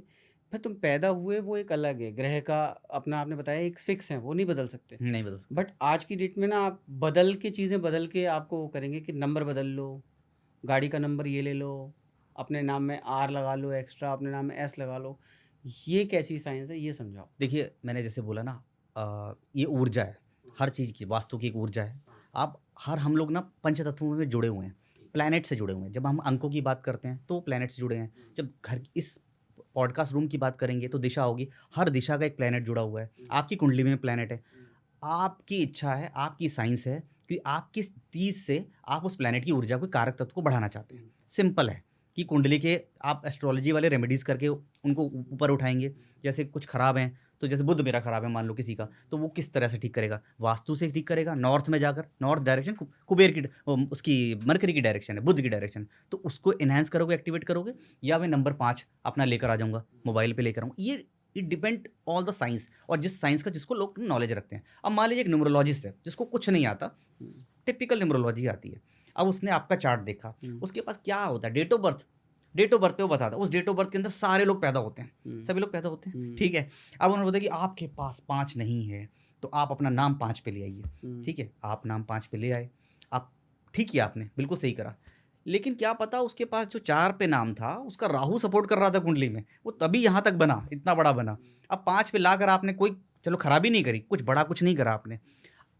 S2: भाई तुम पैदा हुए वो एक अलग है, ग्रह का अपना आपने बताया एक फिक्स है, वो नहीं बदल सकते।
S1: नहीं बदल सकते।
S2: बट आज की डेट में ना आप बदल के चीज़ें बदल के आपको वो करेंगे कि नंबर बदल लो, गाड़ी का नंबर ये ले लो, अपने नाम में आर लगा लो एक्स्ट्रा, अपने नाम में एस लगा लो। ये कैसी साइंस है, ये समझाओ?
S1: देखिए, मैंने जैसे बोला ना, ये ऊर्जा है, हर चीज़ की, वास्तु की एक ऊर्जा है। आप हम लोग ना पंचतत्वों में जुड़े हुए हैं, प्लैनेट से जुड़े हुए हैं। जब हम अंकों की बात करते हैं तो प्लैनेट से जुड़े हैं। जब घर इस पॉडकास्ट रूम की बात करेंगे तो दिशा होगी, हर दिशा का एक प्लैनेट जुड़ा हुआ है। आपकी कुंडली में प्लैनेट है। आपकी इच्छा है, आपकी साइंस है कि आप किस चीज़ से आप उस प्लैनेट की ऊर्जा को, कारक तत्व को बढ़ाना चाहते हैं। सिंपल है कि कुंडली के आप एस्ट्रोलॉजी वाले रेमेडीज़ करके उनको ऊपर उठाएँगे। जैसे कुछ खराब हैं, तो जैसे बुध मेरा खराब है मान लो किसी का, तो वो किस तरह से ठीक करेगा? वास्तु से ठीक करेगा, नॉर्थ में जाकर, नॉर्थ डायरेक्शन कुबेर की उसकी मरकरी की डायरेक्शन है, बुध की डायरेक्शन, तो उसको एनहांस करोगे, एक्टिवेट करोगे, या मैं नंबर 5 अपना लेकर आ जाऊँगा, मोबाइल पे लेकर आऊँगा। ये it depend all the science, और जिस साइंस का जिसको लोग नॉलेज रखते हैं। अब मान लीजिए एक न्यूमरोलॉजिस्ट है जिसको कुछ नहीं आता, टिपिकल न्यूमरोलॉजी आती है। अब उसने आपका चार्ट देखा, उसके पास क्या होता है, डेट ऑफ बर्थ पे वो बताता है। उस डेट ऑफ बर्थ के अंदर सारे लोग पैदा होते हैं, सभी लोग पैदा होते हैं, ठीक है। अब उन्होंने बताया कि आपके पास 5 नहीं है, तो आप अपना नाम 5 पे ले आइए, ठीक है। आप नाम 5 पे ले आए, आप ठीक किया आपने, बिल्कुल सही करा। लेकिन क्या पता उसके पास जो 4 पे नाम था, उसका राहु सपोर्ट कर रहा था कुंडली में, वो तभी यहाँ तक बना, इतना बड़ा बना। अब 5 पे लाकर आपने कोई, चलो खराबी नहीं करी, कुछ बड़ा कुछ नहीं करा आपने।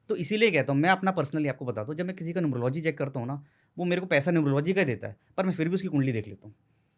S1: तो इसीलिए कहता हूँ, मैं अपना पर्सनली आपको बताता हूँ, जब मैं किसी का न्यूमरोलॉजी चेक करता हूँ ना, वो मेरे को पैसा न्यूमरोलॉजी का ही देता है, पर मैं फिर भी उसकी कुंडली देख लेता हूँ।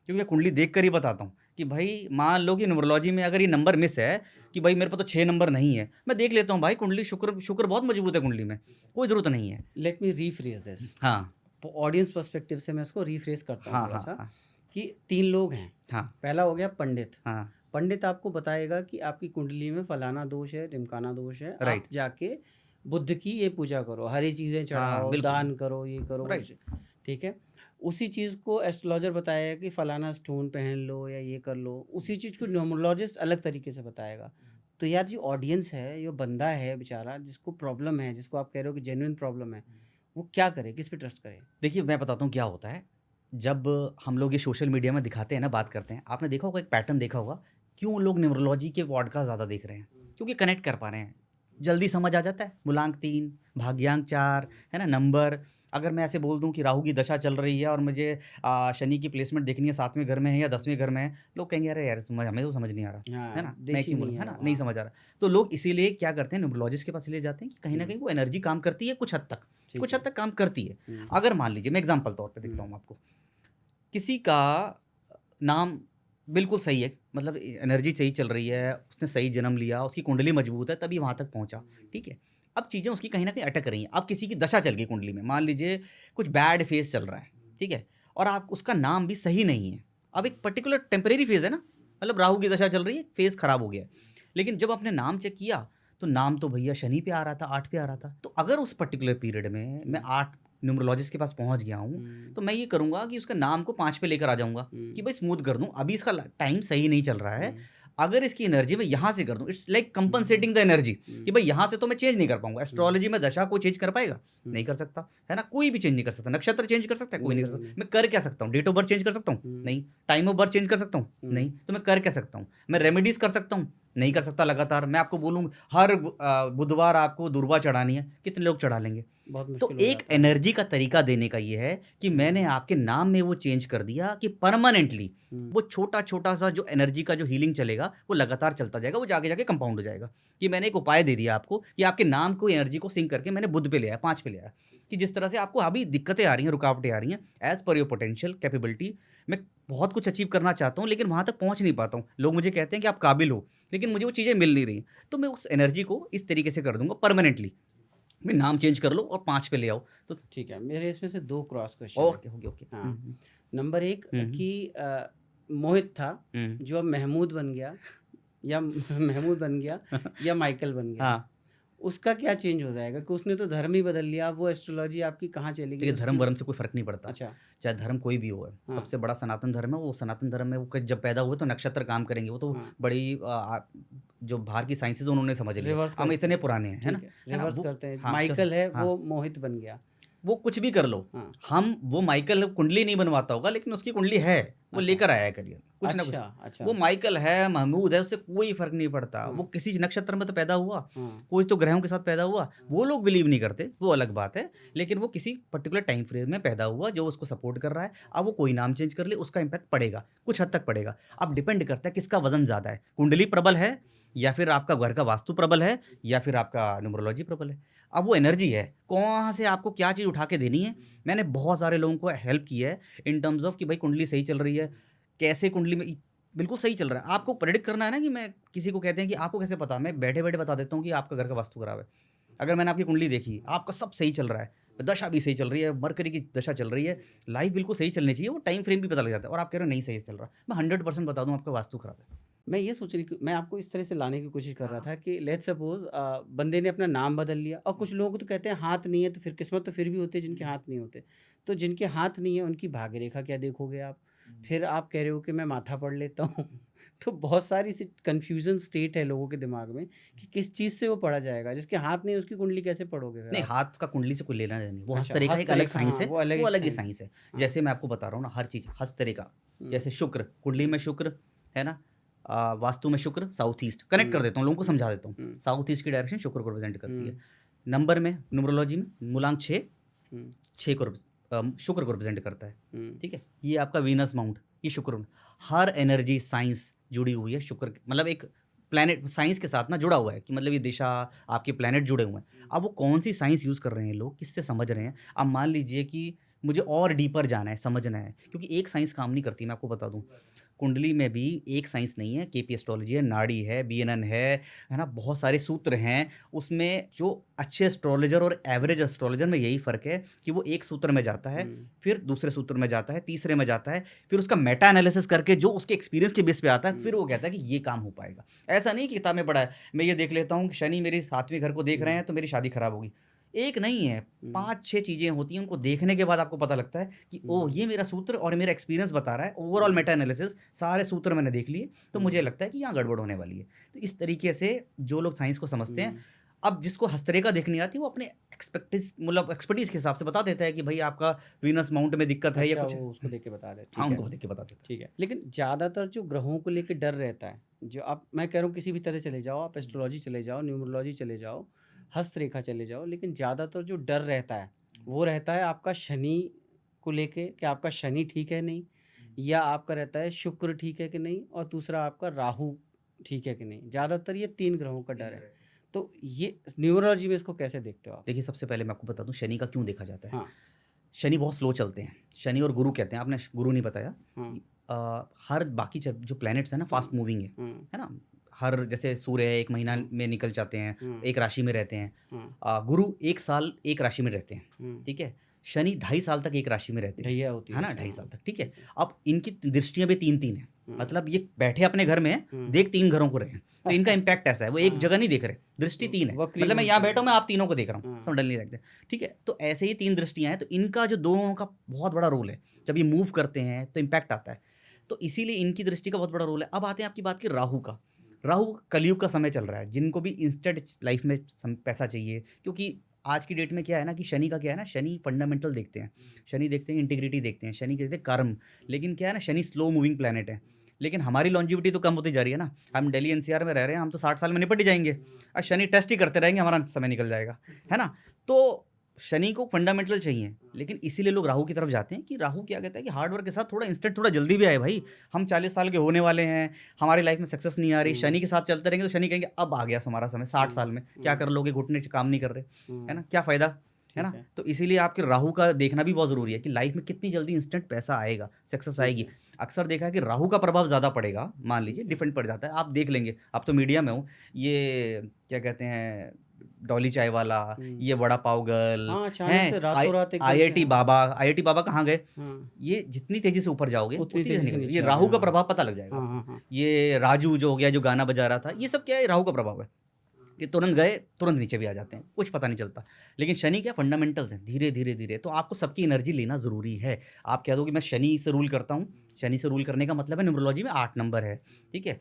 S1: क्योंकि मैं कुंडली देख कर ही बताता हूँ कि भाई मान लो कि न्यूमरोलॉजी में अगर ये नंबर मिस है कि भाई मेरे पास तो 6 नंबर नहीं है, मैं देख लेता हूँ भाई कुंडली, शुक्र शुक्र बहुत मजबूत है कुंडली में, कोई ज़रूरत नहीं है।
S2: Let me rephrase this.
S1: हाँ,
S2: ऑडियंस पर्सपेक्टिव से मैं इसको रीफ्रेज करता हूँ
S1: हाँ,
S2: थोड़ा
S1: हाँ,
S2: सा,
S1: हाँ,
S2: कि 3 लोग हैं।
S1: हाँ,
S2: पहला हो गया पंडित।
S1: हाँ,
S2: पंडित आपको बताएगा कि आपकी कुंडली में फलाना दोष है, ढिमकाना दोष है, आप
S1: राइट,
S2: जाके बुद्ध की ये पूजा करो, हरी चीज़ें
S1: हाँ,
S2: चढ़ाओ,
S1: बिल्कुल,
S2: दान करो, ये करो, वो
S1: राइट,
S2: ठीक है। उसी चीज़ को एस्ट्रोलॉजर बताएगा कि फलाना स्टोन पहन लो या ये कर लो, उसी चीज़ को न्यूमरोलॉजिस्ट अलग तरीके से बताएगा। तो यार जो ऑडियंस है, जो बंदा है बेचारा, जिसको प्रॉब्लम है, जिसको आप कह रहे हो कि जेन्युइन प्रॉब्लम है, वो क्या करे, किस पे ट्रस्ट करे?
S1: देखिए मैं बताता हूँ क्या होता है। जब हम लोग ये सोशल मीडिया में दिखाते हैं ना, बात करते हैं, आपने देखा होगा, एक पैटर्न देखा होगा, क्यों लोग न्यूमरोलॉजी के पॉडकास्ट ज़्यादा देख रहे हैं? क्योंकि कनेक्ट कर पा रहे हैं, जल्दी समझ आ जाता है। मूलांक 3, भाग्यांक 4, है ना, नंबर। अगर मैं ऐसे बोल दूं कि राहु की दशा चल रही है और मुझे शनि की प्लेसमेंट देखनी है, 7वें घर में है या 10वें घर में है, लोग कहेंगे अरे यार हमें तो समझ नहीं आ रहा, है
S2: हाँ,
S1: ना, मैं
S2: देशी
S1: क्यों
S2: नहीं
S1: बोलूं, है
S2: है
S1: ना,
S2: वो,
S1: नहीं
S2: हाँ।
S1: समझ आ रहा। तो लोग इसीलिए क्या करते हैं, न्यूमरोलॉजिस्ट के पास ले जाते हैं कि कहीं ना कहीं वो एनर्जी काम करती है, कुछ हद तक,
S2: ठीक
S1: कुछ
S2: है।
S1: हद तक काम करती है।
S2: हम्म,
S1: अगर मान लीजिए, मैं एग्जांपल तौर पे देखता हूँ आपको, किसी का नाम बिल्कुल सही है, मतलब एनर्जी सही चल रही है, उसने सही जन्म लिया, उसकी कुंडली मजबूत है, तभी वहाँ तक पहुँचा, ठीक है। अब चीज़ें उसकी कहीं न कहीं अटक रही हैं। अब किसी की दशा चल गई कुंडली में, मान लीजिए कुछ बैड फेज़ चल रहा है, ठीक है, और आप उसका नाम भी सही नहीं है। अब एक पर्टिकुलर टेम्परेरी फेज़ है ना, मतलब राहु की दशा चल रही है, फेज़ खराब हो गया है। लेकिन जब आपने नाम चेक किया, तो नाम तो भैया शनि पे आ रहा था, 8 पे आ रहा था। तो अगर उस पर्टिकुलर पीरियड में मैं 8 न्यूमरोलॉजिस्ट के पास पहुँच गया हूँ, तो मैं ये करूँगा कि उसका नाम को 5 पे लेकर आ जाऊँगा कि भाई स्मूथ कर दूँ। अभी इसका टाइम सही नहीं चल रहा है, अगर इसकी एनर्जी मैं यहाँ से कर दूं, it's like compensating the energy कि भाई यहाँ से तो मैं चेंज नहीं कर पाऊंगा। एस्ट्रोलॉजी में दशा को चेंज कर पाएगा? नहीं कर सकता, है ना। कोई भी चेंज नहीं कर सकता। नक्षत्र चेंज कर सकता है? कोई नहीं कर सकता। मैं कर क्या सकता हूँ? डेट ऑफ बर्थ चेंज कर सकता हूँ? नहीं। टाइम ऑफ बर्थ चेंज कर सकता हूँ? नहीं। तो मैं कर क्या सकता हूँ? मैं रेमेडीज कर सकता हूँ? नहीं कर सकता। लगातार मैं आपको बोलूँ हर बुधवार आपको दुर्वा चढ़ानी है, कितने लोग चढ़ा लेंगे?
S2: बहुत
S1: तो
S2: मुश्किल हो
S1: एक
S2: जाता है।
S1: एनर्जी का तरीका देने का ये है कि मैंने आपके नाम में वो चेंज कर दिया कि परमानेंटली वो छोटा छोटा सा जो एनर्जी का जो हीलिंग चलेगा वो लगातार चलता जाएगा, वो जाके जाके कंपाउंड हो जाएगा। कि मैंने एक उपाय दे दिया आपको कि आपके नाम को एनर्जी को सिंक करके मैंने बुध पे ले आया, 5 पे ले आया, कि जिस तरह से आपको अभी दिक्कतें आ रही हैं, रुकावटें आ रही हैं, as per your potential capability मैं बहुत कुछ अचीव करना चाहता हूँ लेकिन वहाँ तक पहुँच नहीं पाता हूँ। लोग मुझे कहते हैं कि आप काबिल हो, लेकिन मुझे वो चीज़ें मिल नहीं रही। तो मैं उस एनर्जी को इस तरीके से कर दूंगा परमानेंटली। मैं नाम चेंज कर लो और 5 पे ले आओ। तो
S2: ठीक है, मेरे इसमें से 2 क्रॉस क्वेश्चन है।
S1: Okay okay okay.
S2: हाँ। नंबर 1
S1: हम्म।
S2: कि मोहित था जो अब महमूद बन गया या महमूद बन गया या माइकल बन गया,
S1: हाँ,
S2: उसका क्या चेंज हो जाएगा? कि उसने तो धर्म ही बदल लिया, वो एस्ट्रोलॉजी आपकी कहाँ चलेगी?
S1: देखिए धर्म
S2: उसकी
S1: वर्म से कोई फर्क नहीं पड़ता।
S2: अच्छा,
S1: चाहे धर्म कोई भी हो है।
S2: हाँ।
S1: सबसे बड़ा सनातन धर्म है। वो सनातन धर्म में वो जब पैदा हुए तो नक्षत्र काम करेंगे। वो तो
S2: हाँ।
S1: बड़ी जो बाहर की साइंसेज उन्होंने समझ लिया।
S2: रिवर्स
S1: हम
S2: करते
S1: इतने
S2: हैं।
S1: पुराने हैं, है ना।
S2: ठीक है,
S1: है ना,
S2: रिवर्स
S1: वो-
S2: करते हैं।
S1: हाँ,
S2: माइकल है
S1: हाँ,
S2: वो मोहित बन गया।
S1: वो कुछ भी कर लो।
S2: हाँ।
S1: हम वो माइकल कुंडली नहीं बनवाता होगा लेकिन उसकी कुंडली है, वो
S2: अच्छा।
S1: लेकर आया है करियर कुछ ना
S2: अच्छा,
S1: कुछ।
S2: अच्छा।
S1: वो माइकल है, महमूद है, उससे कोई फर्क नहीं पड़ता।
S2: हाँ।
S1: वो किसी नक्षत्र में तो पैदा हुआ,
S2: हाँ।
S1: कोई तो ग्रहों के साथ पैदा हुआ। वो लोग बिलीव नहीं करते, वो अलग बात है। लेकिन वो किसी पर्टिकुलर टाइम फ्रेम में पैदा हुआ जो उसको सपोर्ट कर रहा है। अब वो कोई नाम चेंज कर ले, उसका इंपैक्ट पड़ेगा, कुछ हद तक पड़ेगा। अब डिपेंड करता है किसका वजन ज़्यादा है, कुंडली प्रबल है या फिर आपका घर का वास्तु प्रबल है या फिर आपका न्यूमरोलॉजी प्रबल है। अब वो एनर्जी है, कहाँ से आपको क्या चीज़ उठा के देनी है। मैंने बहुत सारे लोगों को हेल्प की है इन टर्म्स ऑफ कि भाई कुंडली सही चल रही है, कैसे कुंडली में बिल्कुल सही चल रहा है। आपको प्रेडिक्ट करना है ना कि मैं किसी को कहते हैं कि आपको कैसे पता, मैं बैठे बैठे बता देता हूँ कि आपका घर का वास्तु खराब है। अगर मैंने आपकी कुंडली देखी, आपका सब सही चल रहा है, दशा भी सही चल रही है, मरकरी की दशा चल रही है, लाइफ बिल्कुल सही चलनी चाहिए, वो टाइम फ्रेम भी पता लग जाता है, और आप कह रहे हो नहीं सही चल रहा, मैं 100% बता दूँ आपका वास्तु खराब है।
S2: मैं ये सोच रही मैं आपको इस तरह से लाने की कोशिश कर रहा था कि लेट्स सपोज बंदे ने अपना नाम बदल लिया, और कुछ लोग तो कहते हैं हाथ नहीं है, तो फिर किस्मत तो फिर भी होती है जिनके हाथ नहीं होते। तो जिनके हाथ नहीं है उनकी भाग्य रेखा क्या देखोगे आप? फिर आप कह रहे हो कि मैं माथा पढ़ लेता हूँ तो बहुत सारी सी कन्फ्यूजन स्टेट है लोगों के दिमाग में कि किस चीज़ से वो पढ़ा जाएगा। जिसके हाथ नहीं है उसकी कुंडली कैसे पढ़ोगे फिर
S1: नहीं,
S2: आप?
S1: हाथ का कुंडली से कोई लेना देना नहीं, वो
S2: अच्छा,
S1: हस्तरेखा एक अलग
S2: हस्तरेखा,
S1: साइंस
S2: हाँ,
S1: है,
S2: वो अलग
S1: वो
S2: एक
S1: अलग ही
S2: साइंस
S1: साइंस है।
S2: हाँ।
S1: जैसे मैं आपको बता रहा हूँ ना, हर चीज़ हस्तरेखा, जैसे शुक्र कुंडली में शुक्र है ना, वास्तु में शुक्र साउथ ईस्ट कनेक्ट कर देता हूँ, लोगों को समझा देता हूँ। साउथ ईस्ट की डायरेक्शन शुक्र को रिप्रेजेंट करती है। नंबर में न्यूमरोलॉजी में मूलांक 6 को शुक्र को रिप्रेजेंट करता है। ठीक है, ये आपका वीनस माउंट, ये शुक्र। हर एनर्जी साइंस जुड़ी हुई है शुक्र मतलब एक प्लैनेट साइंस के साथ ना जुड़ा हुआ है, कि मतलब ये दिशा आपके प्लैनेट जुड़े हुए हैं। अब वो कौन सी साइंस यूज़ कर रहे हैं लोग, किससे समझ रहे हैं। अब मान लीजिए कि मुझे और डीपर जाना है, समझना है, क्योंकि एक साइंस काम नहीं करती। मैं आपको बता दूं, कुंडली में भी एक साइंस नहीं है। केपी एस्ट्रोलॉजी है, नाड़ी है, बीएनएन है ना, बहुत सारे सूत्र हैं। उसमें जो अच्छे एस्ट्रोलॉजर और एवरेज एस्ट्रोलॉजर में यही फ़र्क है कि वो एक सूत्र में जाता है, फिर दूसरे सूत्र में जाता है, तीसरे में जाता है, फिर उसका मेटा एनालिसिस करके जो उसके एक्सपीरियंस के बेस पे आता है, फिर वो कहता है कि ये काम हो पाएगा। ऐसा नहीं कि किताब में पढ़ा है, मैं ये देख लेता हूँ कि शनि मेरी 7वें घर को देख रहे हैं तो मेरी शादी खराब होगी। एक नहीं है, 5-6 चीज़ें होती हैं, उनको देखने के बाद आपको पता लगता है कि ओह ये मेरा सूत्र और मेरा एक्सपीरियंस बता रहा है। ओवरऑल मेटा एनालिसिस सारे सूत्र मैंने देख लिए, तो मुझे लगता है कि यहाँ गड़बड़ होने वाली है। तो इस तरीके से जो लोग साइंस को समझते हैं, अब जिसको हस्तरेखा देखनी आती है वो अपने एक्सपर्टीज के हिसाब से बता देता है कि भाई आपका वीनस माउंट में दिक्कत है या कुछ।
S2: वो उसको देख के बता दे।
S1: हाँ, उनको देख के बता देता है।
S2: ठीक है, लेकिन ज़्यादातर जो ग्रहों को लेके डर रहता है, जो आप मैं कह रहा हूँ किसी भी तरह चले जाओ, आप एस्ट्रोलॉजी चले जाओ, न्यूमरोलॉजी चले जाओ, हस्तरेखा चले जाओ, लेकिन ज़्यादातर जो डर रहता है वो रहता है आपका शनि को लेके कि आपका शनि ठीक है नहीं, या आपका रहता है शुक्र ठीक है कि नहीं, और दूसरा आपका राहु ठीक है कि नहीं। ज़्यादातर ये 3 ग्रहों का डर है। तो ये न्यूमरोलॉजी में इसको कैसे देखते हो आप?
S1: देखिए, सबसे पहले मैं आपको बता दूं शनि का क्यों देखा जाता है।
S2: हाँ।
S1: शनि बहुत स्लो चलते हैं। शनि और गुरु कहते हैं, आपने गुरु नहीं बताया।
S2: हाँ।
S1: हर बाकी जो प्लैनेट्स हैं ना फास्ट मूविंग है ना। हर जैसे सूर्य 1 महीना में निकल जाते हैं, एक राशि में रहते हैं। गुरु 1 साल एक राशि में रहते हैं। ठीक है, शनि 2.5 साल तक एक राशि में रहते हैं,
S2: ढैया होती
S1: है ना, 2.5 साल तक। ठीक है, अब इनकी दृष्टियां भी 3-3 हैं, मतलब ये बैठे अपने घर में देख 3 घरों को रहे हैं, तो इनका इम्पैक्ट ऐसा है, वो एक जगह नहीं देख रहे, दृष्टि 3 है। मतलब मैं यहाँ बैठा हूँ, मैं आप तीनों को देख रहा हूँ, समझ नहीं सकते। ठीक है, तो ऐसे ही 3 दृष्टियाँ हैं, तो इनका जो दोनों का बहुत बड़ा रोल है। जब ये मूव करते हैं तो इम्पैक्ट आता है। तो इसीलिए इनकी दृष्टि का बहुत बड़ा रोल है। अब आते हैं आपकी बात की राहु का। राहु कलयुग का समय चल रहा है, जिनको भी इंस्टेंट लाइफ में पैसा चाहिए, क्योंकि आज की डेट में क्या है ना कि शनि का क्या है ना, शनि फंडामेंटल देखते हैं, शनि देखते हैं इंटीग्रिटी देखते हैं, शनि देखते हैं कर्म। लेकिन क्या है ना, शनि स्लो मूविंग प्लैनेट है, लेकिन हमारी लॉन्जिविटी तो कम होती जा रही है ना। हम दिल्ली एनसीआर में रह रहे हैं, हम तो 60 साल में निपट ही जाएंगे, और शनि टेस्ट ही करते रहेंगे, हमारा समय निकल जाएगा, है ना। तो शनि को फंडामेंटल चाहिए, लेकिन इसीलिए लोग राहु की तरफ जाते हैं कि राहु क्या कहता है कि हार्ड वर्क के साथ थोड़ा इंस्टेंट, थोड़ा जल्दी भी आए भाई। हम 40 साल के होने वाले हैं, हमारी लाइफ में सक्सेस नहीं आ रही, शनि के साथ चलते रहेंगे तो शनि कहेंगे अब आ गया हमारा समय, 60 साल में क्या कर लोगे, घुटने काम नहीं कर रहे, है ना, क्या फ़ायदा, है ना। तो इसीलिए आपके राहु का देखना भी बहुत ज़रूरी है कि लाइफ में कितनी जल्दी इंस्टेंट पैसा आएगा, सक्सेस आएगी। अक्सर देखा है कि राहु का प्रभाव ज़्यादा पड़ेगा, मान लीजिए डिफरेंट पड़ जाता है, आप देख लेंगे, अब तो मीडिया में हो, ये क्या कहते हैं, डॉली चाय वाला, ये वड़ा पाव गर्ल,
S2: हाँ, अचानक से रातों रात एकदम से,
S1: आईआईटी
S2: हाँ।
S1: बाबा, आईआईटी बाबा कहाँ गए,
S2: हाँ,
S1: ये जितनी तेजी से ऊपर जाओगे
S2: उतनी
S1: उतनी तेजी से
S2: तेजी से
S1: निकलोगे।
S2: नीचे
S1: ये
S2: आ
S1: राहु
S2: रहे
S1: का
S2: हैं।
S1: प्रभाव पता लग जाएगा
S2: हाँ,
S1: आपको।
S2: हाँ, हाँ।
S1: ये राजू जो हो गया, जो गाना बजा रहा था, ये सब क्या है, राहु का प्रभाव है कि तुरंत गए तुरंत नीचे भी आ जाते हैं, कुछ पता नहीं चलता। लेकिन शनि क्या, फंडामेंटल्स हैं, धीरे धीरे धीरे। तो आपको सबकी एनर्जी लेना ज़रूरी है। आप कह दो कि मैं शनि से रूल करता हूँ, शनि से रूल करने का मतलब है न्यूमरोलॉजी में 8 नंबर है, ठीक है।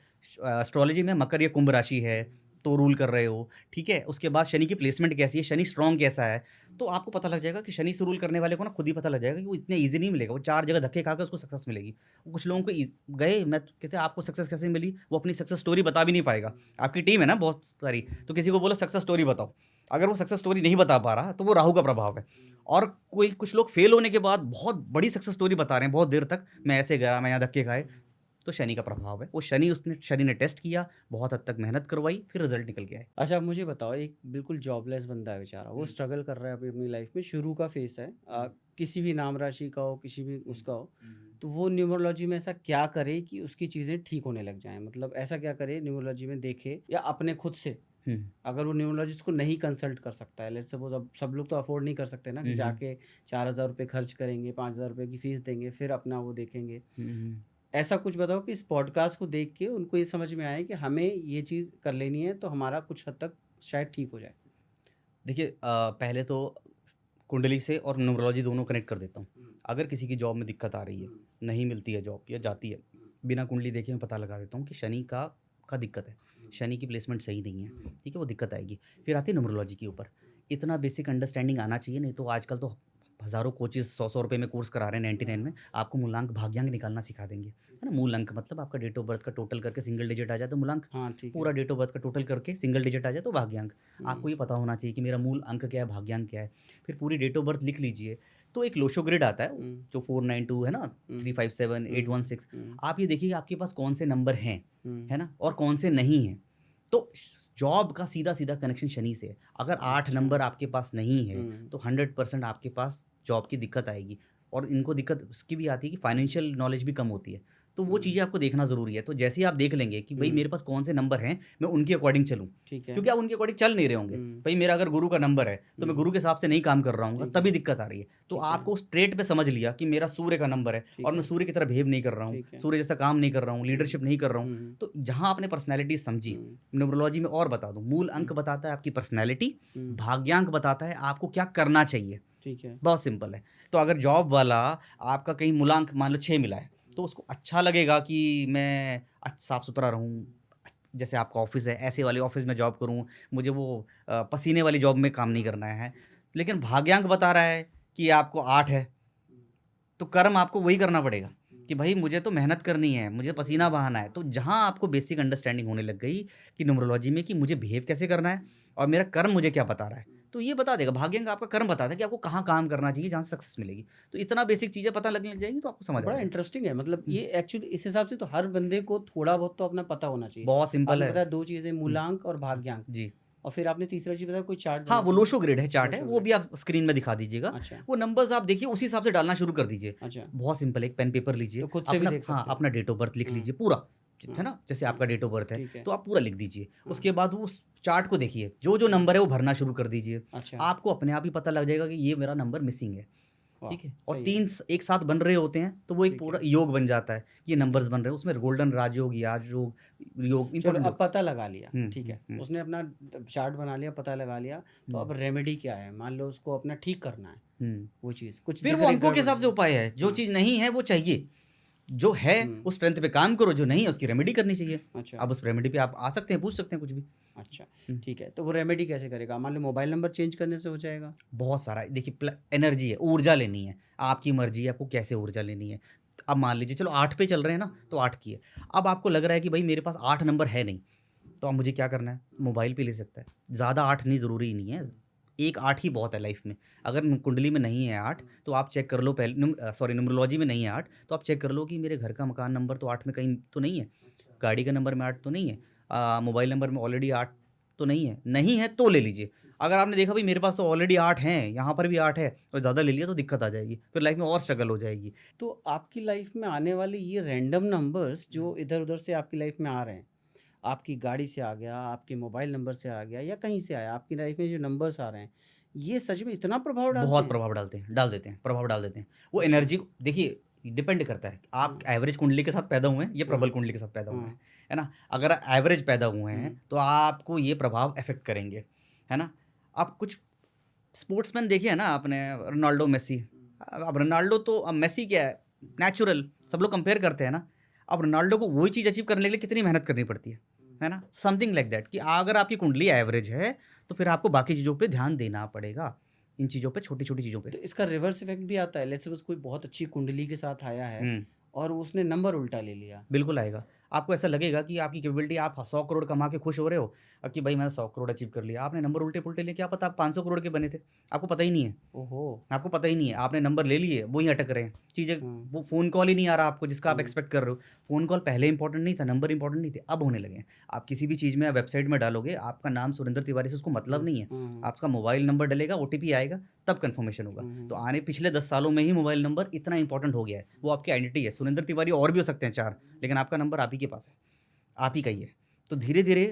S1: एस्ट्रोलॉजी में मकर या कुंभ राशि है तो रूल कर रहे हो, ठीक है। उसके बाद शनि की प्लेसमेंट कैसी है, शनि स्ट्रॉन्ग कैसा है, तो आपको पता लग जाएगा कि शनि से रूल करने वाले को ना खुद ही पता लग जाएगा कि वो इतने ईजी नहीं मिलेगा, वो 4 जगह धक्के खा के उसको सक्सेस मिलेगी। कुछ लोगों को गए, मैं कहते हैं आपको सक्सेस कैसे मिली, वो अपनी सक्सेस स्टोरी बता भी नहीं पाएगा। आपकी टीम है ना बहुत सारी, तो किसी को बोलो सक्सेस स्टोरी बताओ, अगर वो सक्सेस स्टोरी नहीं बता पा रहा तो वो राहु का प्रभाव है। और कोई कुछ लोग फेल होने के बाद बहुत बड़ी सक्सेस स्टोरी बता रहे हैं बहुत देर तक, मैं ऐसे गया, मैं यहाँ धक्के खाए, तो शनि का प्रभाव है। वो शनि ने टेस्ट किया, बहुत हद तक मेहनत करवाई, फिर रिजल्ट निकल के आए।
S2: अच्छा, मुझे बताओ, एक बिल्कुल जॉबलेस बंदा है बेचारा, वो स्ट्रगल कर रहा है अभी अपनी लाइफ में, शुरू का फेस है, किसी भी नाम राशि का हो, किसी भी उसका हो, तो वो न्यूमरोलॉजी में ऐसा क्या करे कि उसकी चीज़ें ठीक होने लग जाएं? मतलब ऐसा क्या करे न्यूमरोलॉजी में देखे या अपने खुद से, अगर वो न्यूमरोलॉजिस्ट को नहीं कंसल्ट कर सकता है, लेट्स सपोज, अब सब लोग तो अफोर्ड नहीं कर सकते ना कि जाके 4,000 रुपये खर्च करेंगे, 5,000 रुपये की फीस देंगे, फिर अपना वो देखेंगे। ऐसा कुछ बताओ कि इस पॉडकास्ट को देख के उनको ये समझ में आए कि हमें ये चीज़ कर लेनी है तो हमारा कुछ हद तक शायद ठीक हो जाए।
S1: देखिए, पहले तो कुंडली से और न्यूमरोलॉजी दोनों कनेक्ट कर देता हूँ। अगर किसी की जॉब में दिक्कत आ रही है, नहीं मिलती है जॉब या जाती है, बिना कुंडली देखे मैं पता लगा देता हूँ कि शनि का दिक्कत है, शनि की प्लेसमेंट सही नहीं है, ठीक है, वो दिक्कत आएगी। फिर आती है न्यूमरोलॉजी के ऊपर। इतना बेसिक अंडरस्टैंडिंग आना चाहिए, नहीं तो आजकल तो हज़ारों कोचेज़ 100-100 रुपए में कोर्स करा रहे हैं, 99 में आपको मूलांक भाग्यांक निकालना सिखा देंगे, है ना। मूल अंक मतलब आपका डेट ऑफ बर्थ का टोटल करके सिंगल डिजिट आ जाए तो मूलांक,
S2: हाँ, ठीक है।
S1: पूरा डेट ऑफ बर्थ का टोटल करके सिंगल डिजिट आ जाए तो भाग्यांक। आपको ये पता होना चाहिए कि मेरा मूल अंक क्या है, भाग्यांक क्या है। फिर पूरी डेट ऑफ बर्थ लिख लीजिए, तो एक लोशो ग्रिड आता है जो 492 है ना, 357 816। आप ये देखिए आपके पास कौन से नंबर हैं, है ना, और कौन से नहीं हैं। तो जॉब का सीधा सीधा कनेक्शन शनि से है। अगर 8 नंबर आपके पास नहीं है तो 100% आपके पास जॉब की दिक्कत आएगी। और इनको दिक्कत उसकी भी आती है कि फाइनेंशियल नॉलेज भी कम होती है, तो वो चीज़ें आपको देखना ज़रूरी है। तो जैसे ही आप देख लेंगे कि भाई मेरे पास कौन से नंबर हैं, मैं उनके अकॉर्डिंग चलूँ,
S2: ठीक है।
S1: क्योंकि आप उनके अकॉर्डिंग चल नहीं रहे होंगे। भाई मेरा अगर गुरु का नंबर है तो मैं गुरु के हिसाब से नहीं काम कर रहा हूँ, तभी दिक्कत आ रही है। तो आपको स्ट्रेट पे समझ लिया कि मेरा सूर्य का नंबर है और मैं सूर्य की तरह बिहेव नहीं कर रहा हूँ, सूर्य जैसा काम नहीं कर रहा हूँ, लीडरशिप नहीं कर रहा हूँ। तो जहाँ आपने पर्सनैलिटी समझी, न्यूमरोलॉजी में और बता दूँ, मूल अंक बताता है आपकी पर्सनैलिटी, भाग्यांक बताता है आपको क्या करना चाहिए,
S2: ठीक है।
S1: बहुत सिंपल है। तो अगर जॉब वाला आपका कहीं मूलांक मान लो 6 मिला है, तो उसको अच्छा लगेगा कि मैं साफ सुथरा रहूँ, जैसे आपका ऑफिस है ऐसे वाले ऑफिस में जॉब करूँ, मुझे वो पसीने वाली जॉब में काम नहीं करना है। लेकिन भाग्यांक बता रहा है कि आपको 8 है, तो कर्म आपको वही करना पड़ेगा कि भाई मुझे तो मेहनत करनी है, मुझे पसीना बहाना है। तो जहाँ आपको बेसिक अंडरस्टैंडिंग होने लग गई कि न्यूमरोलॉजी में कि मुझे बिहेव कैसे करना है और मेरा कर्म मुझे क्या बता रहा है, तो ये बता देगा। भाग्यांक आपका कर्म बताता है कि आपको कहाँ काम करना चाहिए, जहाँ से सक्सेस मिलेगी। तो इतना बेसिक चीज़ें पता लगने लग जाएंगी तो आपको समझ आ
S2: बड़ा
S1: जाएगा।
S2: इंटरेस्टिंग है, मतलब ये एक्चुअली इस हिसाब से तो हर बंदे को थोड़ा बहुत तो अपना पता होना चाहिए।
S1: बहुत सिंपल
S2: आपने
S1: है।
S2: बताया 2 चीज़ें, मूलांक और भाग्यांक,
S1: जी,
S2: और फिर आपने तीसरा चीज़ बताया कोई चार्ट
S1: हाँ, वो
S2: बना।
S1: लोशो ग्रिड है, चार्ट है,
S2: लोशो
S1: वो
S2: ग्रिड।
S1: भी आप स्क्रीन में दिखा दीजिएगा।
S2: अच्छा,
S1: वो नंबर्स आप देखिए, उसी हिसाब से डालना शुरू कर दीजिए।
S2: अच्छा।
S1: बहुत सिंपल है, एक पेन पेपर लीजिए,
S2: तो खुद से भी
S1: अपना,
S2: देख
S1: हाँ,
S2: सकते हैं।
S1: अपना डेट ऑफ बर्थ लिख लीजिए पूरा, है ना, जैसे आपका डेट ऑफ बर्थ है
S2: ठीक है।
S1: तो आप पूरा लिख दीजिए। उसके बाद वो उस चार्ट को देखिए, जो जो नंबर है वो भरना शुरू कर दीजिए।
S2: अच्छा,
S1: आपको अपने आप ही पता लग जाएगा कि ये मेरा नंबर मिसिंग है,
S2: वाह,
S1: ठीक है। और
S2: सही है।
S1: 3 एक साथ बन रहे होते हैं तो वो एक
S2: ठीक
S1: पूरा
S2: है।
S1: योग बन जाता है। ये नंबर्स बन रहे हैं, उसमें गोल्डन राजयोग, याजयोग, योग,
S2: चलो,
S1: इंपॉर्टेंट
S2: अब पता लगा लिया,
S1: हम्म,
S2: ठीक है।
S1: हम्म,
S2: उसने अपना चार्ट बना लिया, पता लगा लिया, तो अब रेमेडी क्या है? मान लो उसको अपना ठीक करना है
S1: हम्म।
S2: वो चीज़, कुछ
S1: फिर
S2: दिख
S1: वो
S2: रही
S1: अंकों के
S2: गड़बड़
S1: हिसाब से
S2: है।
S1: उपाय है, जो
S2: हाँ।
S1: चीज़ नहीं है वो चाहिए। जो है
S2: हम्म।
S1: उस स्ट्रेंथ पे काम करो, जो नहीं है उसकी रेमेडी करनी चाहिए।
S2: अच्छा
S1: अब उस रेमेडी पे आप आ सकते हैं, पूछ सकते हैं कुछ भी।
S2: अच्छा
S1: हम्म।
S2: ठीक है, तो वो रेमेडी कैसे करेगा? मान लो मोबाइल नंबर चेंज करने से हो जाएगा?
S1: बहुत सारा है। देखिए एनर्जी है, ऊर्जा लेनी है, आपकी मर्जी है आपको कैसे ऊर्जा लेनी है। अब मान लीजिए चलो 8 पे चल रहे हैं ना, तो 8 की है। अब आपको लग रहा है कि भाई मेरे पास 8 नंबर है नहीं, तो अब मुझे क्या करना है, मोबाइल पे ले सकता है। ज़्यादा 8 नहीं, ज़रूरी नहीं है, एक 8 ही बहुत है लाइफ में। अगर कुंडली में नहीं है 8 तो आप चेक कर लो पहले, सॉरी न्यूमरोलॉजी में नहीं है 8 तो आप चेक कर लो कि मेरे घर का मकान नंबर तो 8 में कहीं तो नहीं है, गाड़ी का नंबर में 8 तो नहीं है, मोबाइल नंबर में ऑलरेडी 8 तो नहीं है। नहीं है तो ले लीजिए। अगर आपने देखा भाई मेरे पास तो ऑलरेडी 8 हैं, यहाँ पर भी 8 है, और ज़्यादा ले लिया तो दिक्कत आ जाएगी, फिर लाइफ में और स्ट्रगल हो जाएगी।
S2: तो आपकी लाइफ में आने वाले ये रैंडम नंबर्स जो इधर उधर से आपकी लाइफ में आ रहे हैं, आपकी गाड़ी से आ गया, आपके मोबाइल नंबर से आ गया, या कहीं से आया, आपकी लाइफ में जो नंबर्स आ रहे हैं, ये सच में इतना प्रभाव डालते
S1: बहुत
S2: हैं?
S1: प्रभाव डालते हैं, डाल देते हैं, प्रभाव डाल देते हैं। वो
S2: अच्छा।
S1: एनर्जी देखिए डिपेंड करता है, आप एवरेज कुंडली के साथ पैदा हुए हैं, ये प्रबल कुंडली के साथ पैदा हुए हैं, है ना। अगर एवरेज पैदा हुए हैं तो आपको ये प्रभाव अफेक्ट करेंगे, है ना। आप कुछ स्पोर्ट्समैन देखे हैं ना आपने, रोनाल्डो मेसी। अब रोनाल्डो तो, अब मेसी क्या है, नेचुरल, सब लोग कंपेयर करते हैं ना। अब रोनाल्डो को वही चीज़ अचीव करने के लिए कितनी मेहनत करनी पड़ती है ना। समथिंग लाइक दैट कि अगर आपकी कुंडली एवरेज है तो फिर आपको बाकी चीज़ों पे ध्यान देना पड़ेगा, इन चीज़ों पे, छोटी छोटी चीज़ों पे।
S2: तो इसका रिवर्स इफेक्ट भी आता है? लेट्स सपोज कोई बहुत अच्छी कुंडली के साथ आया है
S1: हम्म,
S2: और उसने नंबर उल्टा ले लिया।
S1: बिल्कुल आएगा। आपको ऐसा लगेगा कि आपकी कैपेबिलिटी, आप 100 करोड़ कमा के खुश हो रहे हो, अब कि भाई मैंने 100 करोड़ अचीव कर लिया, आपने नंबर उल्टे पुल्टे लिए, क्या पता आप 500 करोड़ के बने थे, आपको पता ही नहीं है।
S2: ओहो।
S1: आपको पता ही नहीं है, आपने नंबर ले लिए, वही अटक रहे हैं चीज़ें।
S2: हम्म।
S1: वो फ़ोन कॉल ही नहीं आ रहा आपको जिसका आप
S2: हम्म।
S1: एक्सपेक्ट कर रहे हो। फ़ोन कॉल पहले इंपॉर्टेंट नहीं था, नंबर इंपॉर्टेंट नहीं थे, अब होने लगे हैं। आप किसी भी चीज़ में, वेबसाइट में डालोगे, आपका नाम सुरेंद्र तिवारी से उसको मतलब नहीं है। आपका मोबाइल नंबर डलेगा, ओटीपी आएगा, तब कन्फर्मेशन होगा। तो आने पिछले 10 सालों में ही मोबाइल नंबर इतना इंपॉर्टेंट हो गया है, वो आपकी आइडेंटिटी है। सुरेंद्र तिवारी और भी हो सकते हैं 4, लेकिन आपका नंबर आप ही के पास है, आप ही का ही है। तो धीरे धीरे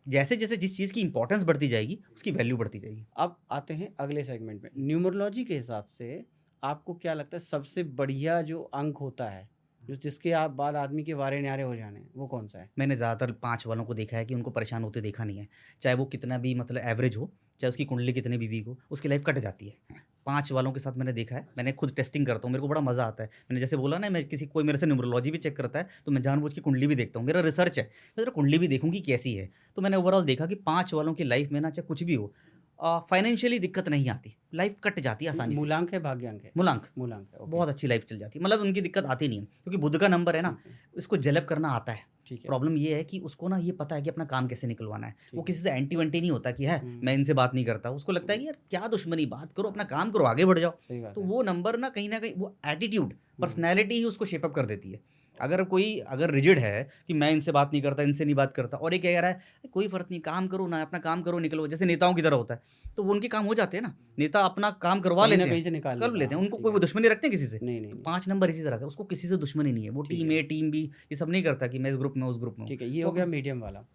S1: जैसे जैसे जिस चीज़ की इंपॉर्टेंस बढ़ती जाएगी उसकी वैल्यू बढ़ती जाएगी।
S2: अब आते हैं अगले सेगमेंट में। न्यूमरोलॉजी के हिसाब से आपको क्या लगता है सबसे बढ़िया जो अंक होता है, जो जिसके आप बाद आदमी के वारे न्यारे हो जाने, वो कौन सा है?
S1: मैंने ज़्यादातर 5 वालों को देखा है कि उनको परेशान होते देखा नहीं है। चाहे वो कितना भी मतलब एवरेज हो, चाहे उसकी कुंडली कितनी भी वीक हो, उसकी लाइफ कट जाती है। 5 वालों के साथ मैंने देखा है, मैंने खुद टेस्टिंग करता हूँ, मेरे को बड़ा मज़ा आता है। मैंने जैसे बोला ना, मैं कोई मेरे से न्यूमरोलॉजी भी चेक करता है तो मैं जानबूझ के कुंडली भी देखता हूँ, मेरा रिसर्च है, मैं ज़रा कुंडली भी देखूँ कि कैसी है। तो मैंने ओवरऑल देखा कि 5 वालों की लाइफ में ना, चाहे कुछ भी हो, फाइनेंशियली दिक्कत नहीं आती, लाइफ कट जाती है आसानी से।
S2: मूलांक है, भाग्यांक है?
S1: मूलांक,
S2: मूलांक है, ओके।
S1: बहुत अच्छी लाइफ चल जाती है, मतलब उनकी दिक्कत आती नहीं है, क्योंकि बुध का नंबर है ना,
S2: ठीक है,
S1: इसको जलब करना आता है।
S2: ठीक है।
S1: प्रॉब्लम ये है कि उसको ना ये पता है कि अपना काम कैसे निकलवाना है। वो
S2: ठीक
S1: किसी से एंटी वेंटी नहीं होता कि है
S2: हम्म।
S1: मैं इनसे बात नहीं करता, उसको लगता है कि यार क्या दुश्मनी, बात करो, अपना काम करो, आगे बढ़ जाओ।
S2: सही बात
S1: तो
S2: है।
S1: वो नंबर ना कहीं वो एटीट्यूड, पर्सनैलिटी ही उसको शेपअप कर देती है। अगर रिजिड है कि मैं इनसे बात नहीं करता, इनसे नहीं बात करता, और ये कह रहा है कोई फ़र्क नहीं, काम करो ना, अपना काम करो, निकलो, जैसे नेताओं की तरह होता है, तो वो उनके काम हो जाते हैं ना, नेता अपना काम करवा
S2: कहीं ना
S1: लेते
S2: कहीं से
S1: हैं,
S2: निकाल
S1: कर
S2: लेगा,
S1: लेते हैं, उनको
S2: ठीक
S1: कोई
S2: है।
S1: वो दुश्मनी रखते हैं किसी से।
S2: नहीं नहीं
S1: तो
S2: नहीं,
S1: 5 नंबर इसी तरह से, उसको किसी से दुश्मनी नहीं है, वो
S2: ठीक
S1: टीम
S2: है।
S1: ए, टीम बी, ये सब नहीं करता कि मैं इस ग्रुप में, उस ग्रुप में हूँ।
S2: ठीक है, ये
S1: वो
S2: हो गया
S1: अपना
S2: मीडियम वाला।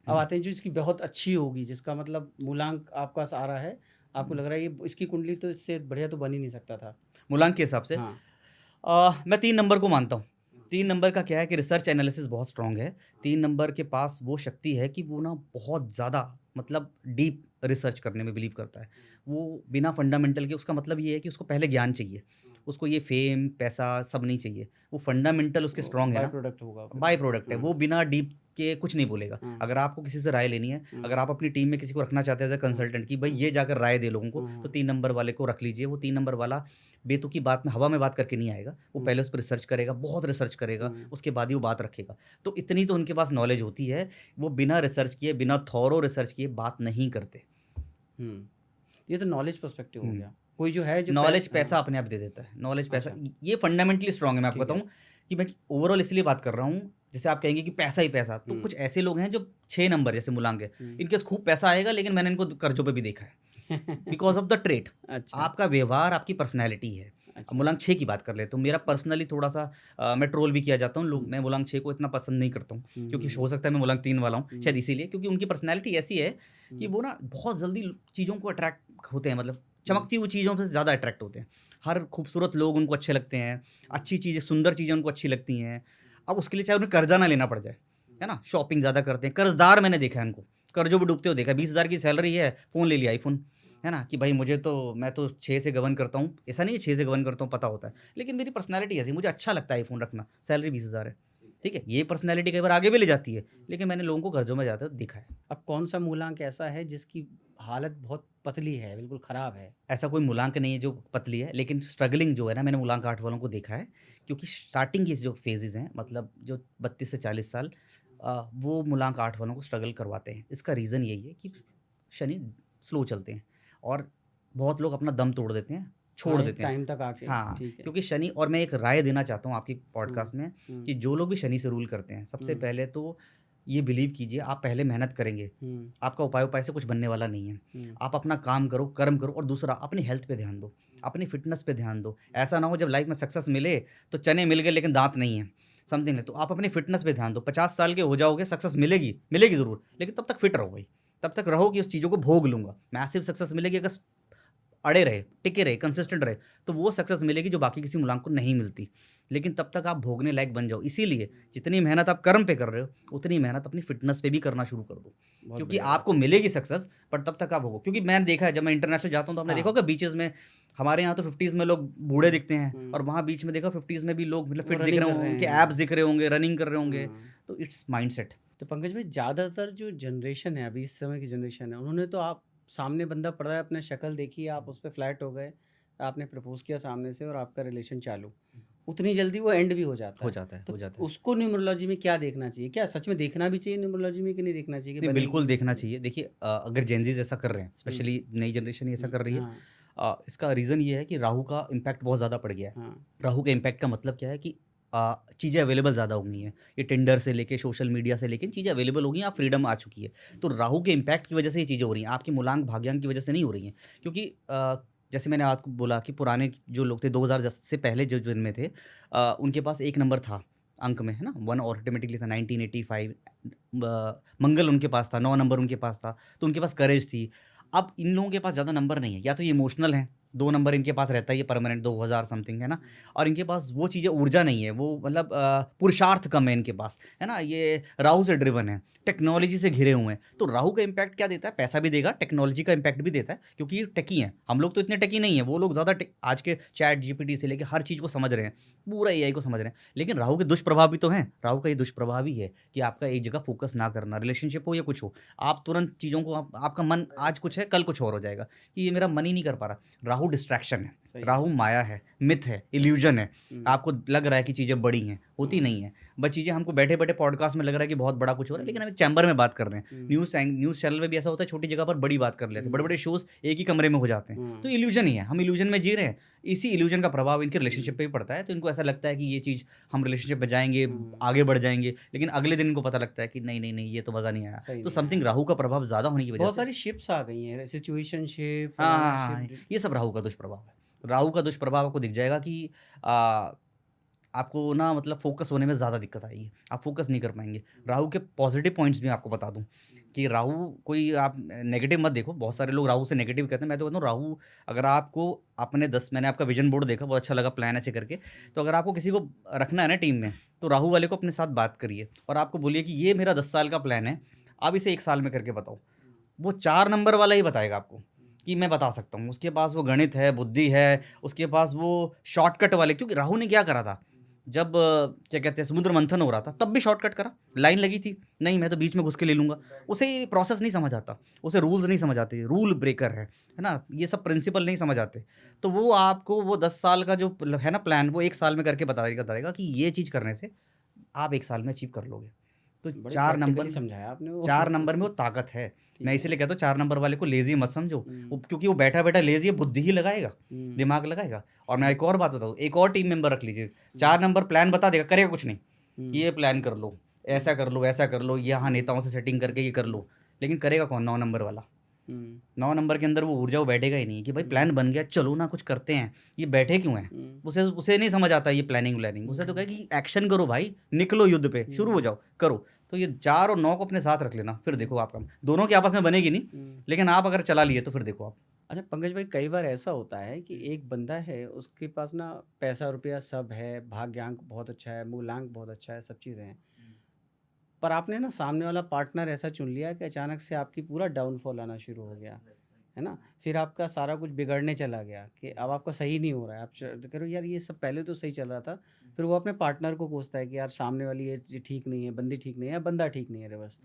S2: अब आते हैं जो इसकी बहुत अच्छी होगी, जिसका मतलब मूलांक आपका आ रहा है, आपको लग रहा है ये इसकी कुंडली तो इससे बढ़िया तो बन ही नहीं सकता था।
S1: मूलांक के हिसाब से
S2: हाँ।
S1: मैं 3 नंबर को मानता हूँ। 3 नंबर का क्या है कि रिसर्च एनालिसिस बहुत स्ट्रॉन्ग है। 3 नंबर के पास वो शक्ति है कि वो ना बहुत ज़्यादा मतलब डीप रिसर्च करने में बिलीव करता है। वो बिना फंडामेंटल के, उसका मतलब ये है कि उसको पहले ज्ञान चाहिए। उसको ये फ़ेम, पैसा सब नहीं चाहिए। वो फंडामेंटल उसके स्ट्रॉन्ग है
S2: बाय
S1: ना,
S2: प्रोडक्ट होगा फिर।
S1: बाय प्रोडक्ट है।
S2: हाँ।
S1: वो बिना डीप के कुछ नहीं बोलेगा।
S2: हाँ।
S1: अगर आपको किसी से राय लेनी है, अगर आप अपनी टीम में किसी को रखना चाहते हैं एज़ अ कंसल्टेंट कि भई ये जाकर राय दे लोगों को, तो 3 नंबर वाले को रख लीजिए। वो 3 नंबर वाला बेतुकी बात में, हवा में बात करके नहीं आएगा। वो पहले उस पे रिसर्च करेगा, बहुत रिसर्च करेगा, उसके बाद ही वो बात रखेगा। तो इतनी तो उनके पास नॉलेज होती है, वो बिना रिसर्च किए, बिना थॉरो रिसर्च किए बात नहीं करते।
S2: ये तो नॉलेज पर्सपेक्टिव हो
S1: हुँ।
S2: गया। कोई जो है जो
S1: नॉलेज
S2: पहले-
S1: पैसा अपने आप दे देता है। नॉलेज पैसा,
S2: अच्छा।
S1: ये फंडामेंटली स्ट्रॉन्ग है। मैं आपको
S2: ठीक है।
S1: बताऊँ कि मैं ओवरऑल इसलिए बात कर रहा हूँ, जैसे आप कहेंगे कि पैसा ही पैसा, तो कुछ ऐसे लोग हैं जो 6 नंबर जैसे मूलांक है, इनके पास खूब पैसा आएगा, लेकिन मैंने इनको कर्जों पे भी देखा है, बिकॉज़ ऑफ द ट्रेट।
S2: अच्छा।
S1: आपका व्यवहार, आपकी पर्सनैलिटी है।
S2: अच्छा।
S1: अब मूलांक 6 की बात कर ले तो मेरा पर्सनली थोड़ा-सा मैं ट्रोल भी किया जाता हूँ। लोग, मैं मूलांक 6 को इतना पसंद नहीं करता हूँ, क्योंकि हो सकता है मैं मूलांक 3 वाला हूँ, शायद इसीलिए, क्योंकि उनकी पर्सनैलिटी ऐसी है कि वो ना बहुत जल्दी चीज़ों को अट्रैक्ट होते हैं, मतलब चमकती हुई चीज़ों से ज़्यादा अट्रैक्ट होते हैं। हर खूबसूरत लोग उनको अच्छे लगते हैं, अच्छी चीज़ें, सुंदर चीज़ें उनको अच्छी लगती हैं। अब उसके लिए चाहे उन्हें कर्जा ना लेना पड़ जाए, है ना, शॉपिंग ज़्यादा करते हैं। कर्जदार मैंने देखा है उनको, कर्जों में डूबते हुए देखा है। 20,000 की सैलरी है, फ़ोन ले लिया आईफ़ोन, है ना, कि भाई मैं तो 6 से गवर्न करता हूँ, ऐसा नहीं है 6 से गवर्न करता हूँ पता होता है, लेकिन मेरी पर्सनैलिटी ऐसी, मुझे अच्छा लगता है आईफ़ोन रखना, सैलरी 20,000 है, ठीक है? ये पर्सनैलिटी कई बार आगे भी ले जाती है, लेकिन मैंने लोगों को कर्ज़ों में जाते हुए देखा है।
S2: अब कौन-सा मूलांक ऐसा है जिसकी हालत बहुत पतली है, बिल्कुल ख़राब है?
S1: ऐसा कोई मूलांक नहीं है जो पतली है, लेकिन स्ट्रगलिंग जो है ना, मैंने मूलांक 8 वालों को देखा है, क्योंकि स्टार्टिंग के जो फ़ेज़ेज़ हैं, मतलब जो 32 से 40 साल वो मूलांक 8 वालों को स्ट्रगल करवाते हैं। इसका रीज़न यही है कि शनि स्लो चलते हैं और बहुत लोग अपना दम तोड़ देते हैं,
S2: हाँ,
S1: छोड़
S2: एक
S1: देते हैं।
S2: टाइम तक आके
S1: हाँ,
S2: ठीक है।
S1: क्योंकि शनि, और मैं एक राय देना चाहता हूँ आपकी
S2: हुँ,
S1: पॉडकास्ट में,
S2: हुँ,
S1: कि जो लोग भी शनि से रूल करते हैं, सबसे
S2: हुँ,
S1: पहले तो ये बिलीव कीजिए, आप पहले मेहनत करेंगे,
S2: हुँ,
S1: आपका उपाय-उपाय से कुछ बनने वाला नहीं है।
S2: हुँ,
S1: आप अपना काम करो, कर्म करो, और दूसरा अपनी हेल्थ पे ध्यान दो, अपनी फ़िटनेस पे ध्यान दो। ऐसा ना हो जब लाइफ़ में सक्सेस मिले, तो चने मिल गए लेकिन दाँत नहीं है, समथिंग लाइक। तो आप अपनी फ़िटनेस पे ध्यान दो, 50 साल के हो जाओगे, सक्सेस मिलेगी, मिलेगी ज़रूर, लेकिन तब तक फ़िट रहो भाई। तब तक रहो कि उस चीज़ों को भोग लूँगा। मैसिव सक्सेस मिलेगी अगर अड़े रहे, टिके रहे, कंसिस्टेंट रहे, तो वो सक्सेस मिलेगी जो बाकी किसी मुलांक को नहीं मिलती। लेकिन तब तक आप भोगने लायक बन जाओ। इसीलिए जितनी मेहनत आप कर्म पे कर रहे हो, उतनी मेहनत अपनी फ़िटनेस पे भी करना शुरू कर दो।
S2: बहुत
S1: क्योंकि
S2: बढ़िया बात
S1: आपको
S2: है।
S1: मिलेगी सक्सेस, बट तब तक आप भोगो। क्योंकि मैंने देखा है, जब मैं इंटरनेशनल जाता हूँ तो आपने देखा
S2: हाँ,
S1: होगा बीचेज़ में, हमारे यहाँ तो 50s में लोग बूढ़े
S2: हुँ,
S1: दिखते हैं,
S2: हुँ,
S1: और वहाँ बीच में देखा 50s में भी लोग मतलब
S2: वो
S1: फिट दिख
S2: रनिंग
S1: रहे
S2: कर
S1: होंगे,
S2: रहे
S1: उनके
S2: हैं।
S1: एब्स दिख रहे होंगे, रनिंग कर रहे होंगे।
S2: हाँ,
S1: तो इट्स माइंडसेट।
S2: तो पंकज भाई ज़्यादातर जो जनरेशन है अभी इस समय की जनरेशन है, उन्होंने तो आप सामने बंदा पड़ रहा है, आपने शक्ल देखी, आप उस पे फ्लैट हो गए, आपने प्रपोज़ किया सामने से और आपका रिलेशन चालू। उतनी जल्दी वो एंड भी हो जाता
S1: हो
S2: है।
S1: जाता है,
S2: तो
S1: हो जाता है।
S2: उसको न्यूमरोलॉजी में क्या देखना चाहिए? क्या सच में देखना भी चाहिए न्यूमरोलॉजी में कि नहीं देखना चाहिए कि
S1: नहीं,
S2: बनेगी
S1: बिल्कुल
S2: नहीं
S1: देखना
S2: बनेगी?
S1: चाहिए। देखिए, अगर जेनज़ीज़ ऐसा कर रहे हैं,
S2: हुँ,
S1: स्पेशली नई जनरेशन ऐसा कर रही है,
S2: हाँ,
S1: इसका रीज़न ये है कि राहु का इम्पैक्ट बहुत ज़्यादा पड़ गया है।
S2: हाँ,
S1: राहु के इम्पैक्ट का मतलब क्या है कि चीज़ें अवेलेबल ज़्यादा हो गई हैं। ये टिंडर से लेके सोशल मीडिया से लेके चीज़ें अवेलेबल हो गई हैं, आप फ्रीडम आ चुकी है। तो राहु के इम्पैक्ट की वजह से ये चीज़ें हो रही हैं, आपके मूलांक भाग्यांक की वजह से नहीं हो रही हैं। क्योंकि जैसे मैंने आपको बोला कि पुराने जो लोग थे 2010 से पहले जो जन्मे थे, उनके पास 1 नंबर था अंक में, है ना? 1 ऑटोमेटिकली था, 1985 मंगल उनके पास था, 9 नंबर उनके पास था, तो उनके पास करेज थी। अब इन लोगों के पास ज़्यादा नंबर नहीं है, या तो ये इमोशनल हैं, 2 नंबर इनके पास रहता है, ये परमानेंट 2000 समथिंग, है ना? और इनके पास वो चीज़ें, ऊर्जा नहीं है, वो मतलब पुरुषार्थ कम है इनके पास, है ना? ये राहु से ड्रिवन है, टेक्नोलॉजी से घिरे हुए हैं। तो राहु का इम्पैक्ट क्या देता है? पैसा भी देगा, टेक्नोलॉजी का इम्पैक्ट भी देता है, क्योंकि ये टेकी हैं। हम लोग तो इतने टेकी नहीं हैं, वो लोग ज़्यादा टे आज के चैट जीपीटी से लेके हर चीज़ को समझ रहे हैं, पूरा एआई को समझ रहे हैं। लेकिन राहु के दुष्प्रभाव भी तो हैं। राहु का ये दुष्प्रभाव ही है कि आपका एक जगह फ़ोकस ना करना, रिलेशनशिप हो या कुछ हो। आप तुरंत चीज़ों को, आपका मन आज कुछ है, कल कुछ और हो जाएगा, कि ये मेरा मन ही नहीं कर पा रहा। राहु डिस्ट्रैक्शन है,
S2: सही है।
S1: राहु माया है, मिथ है, इल्यूज़न है।
S2: हुँ,
S1: आपको लग रहा है कि चीज़ें बड़ी हैं, होती
S2: हाँ,
S1: नहीं हैं। बट चीज़ें हमको बैठे-बैठे पॉडकास्ट में लग रहा है कि बहुत बड़ा कुछ हो रहा है, लेकिन हम एक चैम्बर में बात कर रहे हैं।
S2: हुँ,
S1: न्यूज़ चैनल में भी ऐसा होता है, छोटी जगह पर बड़ी बात कर लेते हैं।
S2: हुँ,
S1: बड़े-बड़े शोज़ एक ही कमरे में हो जाते हैं। तो
S2: हाँ,
S1: इल्यूज़न ही है, हम इल्यूज़न में जी रहे हैं। इसी इल्यूज़न का प्रभाव इनके
S2: हुँ,
S1: रिलेशनशिप पे भी पड़ता है, तो इनको ऐसा लगता है कि ये चीज़, हम रिलेशनशिप में जाएँगे,
S2: हाँ,
S1: आगे बढ़ जाएँगे, लेकिन अगले दिन इनको पता लगता है कि नहीं, नहीं, नहीं, ये तो मज़ा नहीं आया।
S2: सही
S1: तो
S2: नहीं आया।
S1: समथिंग राहु का प्रभाव ज़्यादा होने की वजह
S2: बहुत
S1: से।
S2: सारी शिप्स आ गई हैं, सिचुएशनशिप,
S1: हाँ, हाँ,
S2: फलाना
S1: हाँ,
S2: शिप
S1: हाँ,
S2: ड
S1: ये सब राहु का दुष्प्रभाव है। राहु का दुष्प्रभाव आपको दिख जाएगा कि अ, आपको ना मतलब फ़ोकस होने में ज़्यादा दिक्कत आएगी। आप फ़ोकस नहीं कर पाएँगे। राहु के पॉज़िटिव पॉइंट्स भी आपको बता दूँ कि राहु, कोई आप नेगेटिव मत देखो। बहुत सारे लोग राहु से नेगेटिव कहते हैं। मैं तो कहता हूँ, राहु अगर आपको अपने 10 मैंने आपका विज़न बोर्ड देखा, बहुत अच्छा लगा प्लान ऐसे करके। तो अगर आपको किसी को रखना है ना टीम में, तो राहु वाले को अपने साथ बात करिए और आपको बोलिए कि ये मेरा 10 साल का प्लान है, आप इसे 1 साल में करके बताओ। वो 4 नंबर वाला ही बताएगा आपको कि मैं बता सकता हूँ। उसके पास वो गणित है, बुद्धि है, उसके पास वो शॉर्टकट वाले, क्योंकि राहु ने क्या करा था, जब क्या कहते हैं, समुद्र मंथन हो रहा था, तब भी शॉर्टकट करा। लाइन लगी थी, नहीं मैं तो बीच में घुस के ले लूँगा। उसे ये प्रोसेस नहीं समझ आता, उसे रूल्स नहीं समझ आते, रूल ब्रेकर है ना? ये सब प्रिंसिपल नहीं समझ आते। तो वो आपको वो 10 साल का जो प्ल है ना प्लान, वो 1 साल में करके बताएगा कि ये चीज़ करने से आप 1 साल में अचीव कर लोगे। तो
S2: बड़े
S1: 4
S2: प्रैक्टिकली
S1: नंबर
S2: समझाया आपने वो।
S1: 4 नंबर में वो ताकत है। मैं
S2: ठीक है।
S1: इसीलिए कहता हूँ 4 नंबर वाले को लेज़ी मत समझो। वो
S2: हुँ,
S1: क्योंकि वो बैठा-बैठा लेज़ी है, बुद्धि ही लगाएगा,
S2: हुँ,
S1: दिमाग लगाएगा। और मैं
S2: हुँ,
S1: एक और बात बताऊँ, एक और टीम मेंबर रख लीजिए।
S2: हुँ,
S1: 4 नंबर प्लान बता देगा, करेगा कुछ नहीं।
S2: हुँ,
S1: ये प्लान कर लो,
S2: हुँ,
S1: ऐसा कर लो, ऐसा कर लो, यहाँ
S2: हुँ,
S1: नेताओं से सेटिंग करके ये कर लो। लेकिन करेगा कौन? 9 नंबर वाला।
S2: हुँ,
S1: 9 नंबर के अंदर वो ऊर्जा, वो बैठेगा ही नहीं कि भाई
S2: हुँ,
S1: प्लान बन गया, चलो ना कुछ करते हैं। ये बैठे क्यों हैं?
S2: हुँ,
S1: उसे उसे नहीं समझ आता ये प्लानिंग-व्लानिंग। उसे तो
S2: हुँ,
S1: कहे कि एक्शन करो भाई, निकलो युद्ध पे, शुरू हो
S2: हुँ,
S1: जाओ, करो। तो ये 4 और 9 को अपने साथ रख लेना, फिर देखो आपका, दोनों की आपस में बनेगी नहीं,
S2: हुँ।
S1: लेकिन आप अगर चला लिए तो फिर देखो आप।
S2: अच्छा पंकज भाई, कई बार ऐसा होता है कि एक बंदा है, उसके पास ना पैसा-रुपया सब है, भाग्यांक बहुत अच्छा है, मूलांक बहुत अच्छा है, सब चीज़ें हैं। पर आपने ना सामने वाला पार्टनर ऐसा चुन लिया कि अचानक से आपकी पूरा डाउनफॉल आना शुरू हो गया, है ना? फिर आपका सारा कुछ बिगड़ने चला गया कि अब आपका सही नहीं हो रहा है। आप कह रहे हो यार ये सब पहले तो सही चल रहा था। फिर वो अपने पार्टनर को कोसता है कि यार सामने वाली ये ठीक नहीं है, बंदी ठीक नहीं है, बंदा ठीक नहीं है, रिवर्स।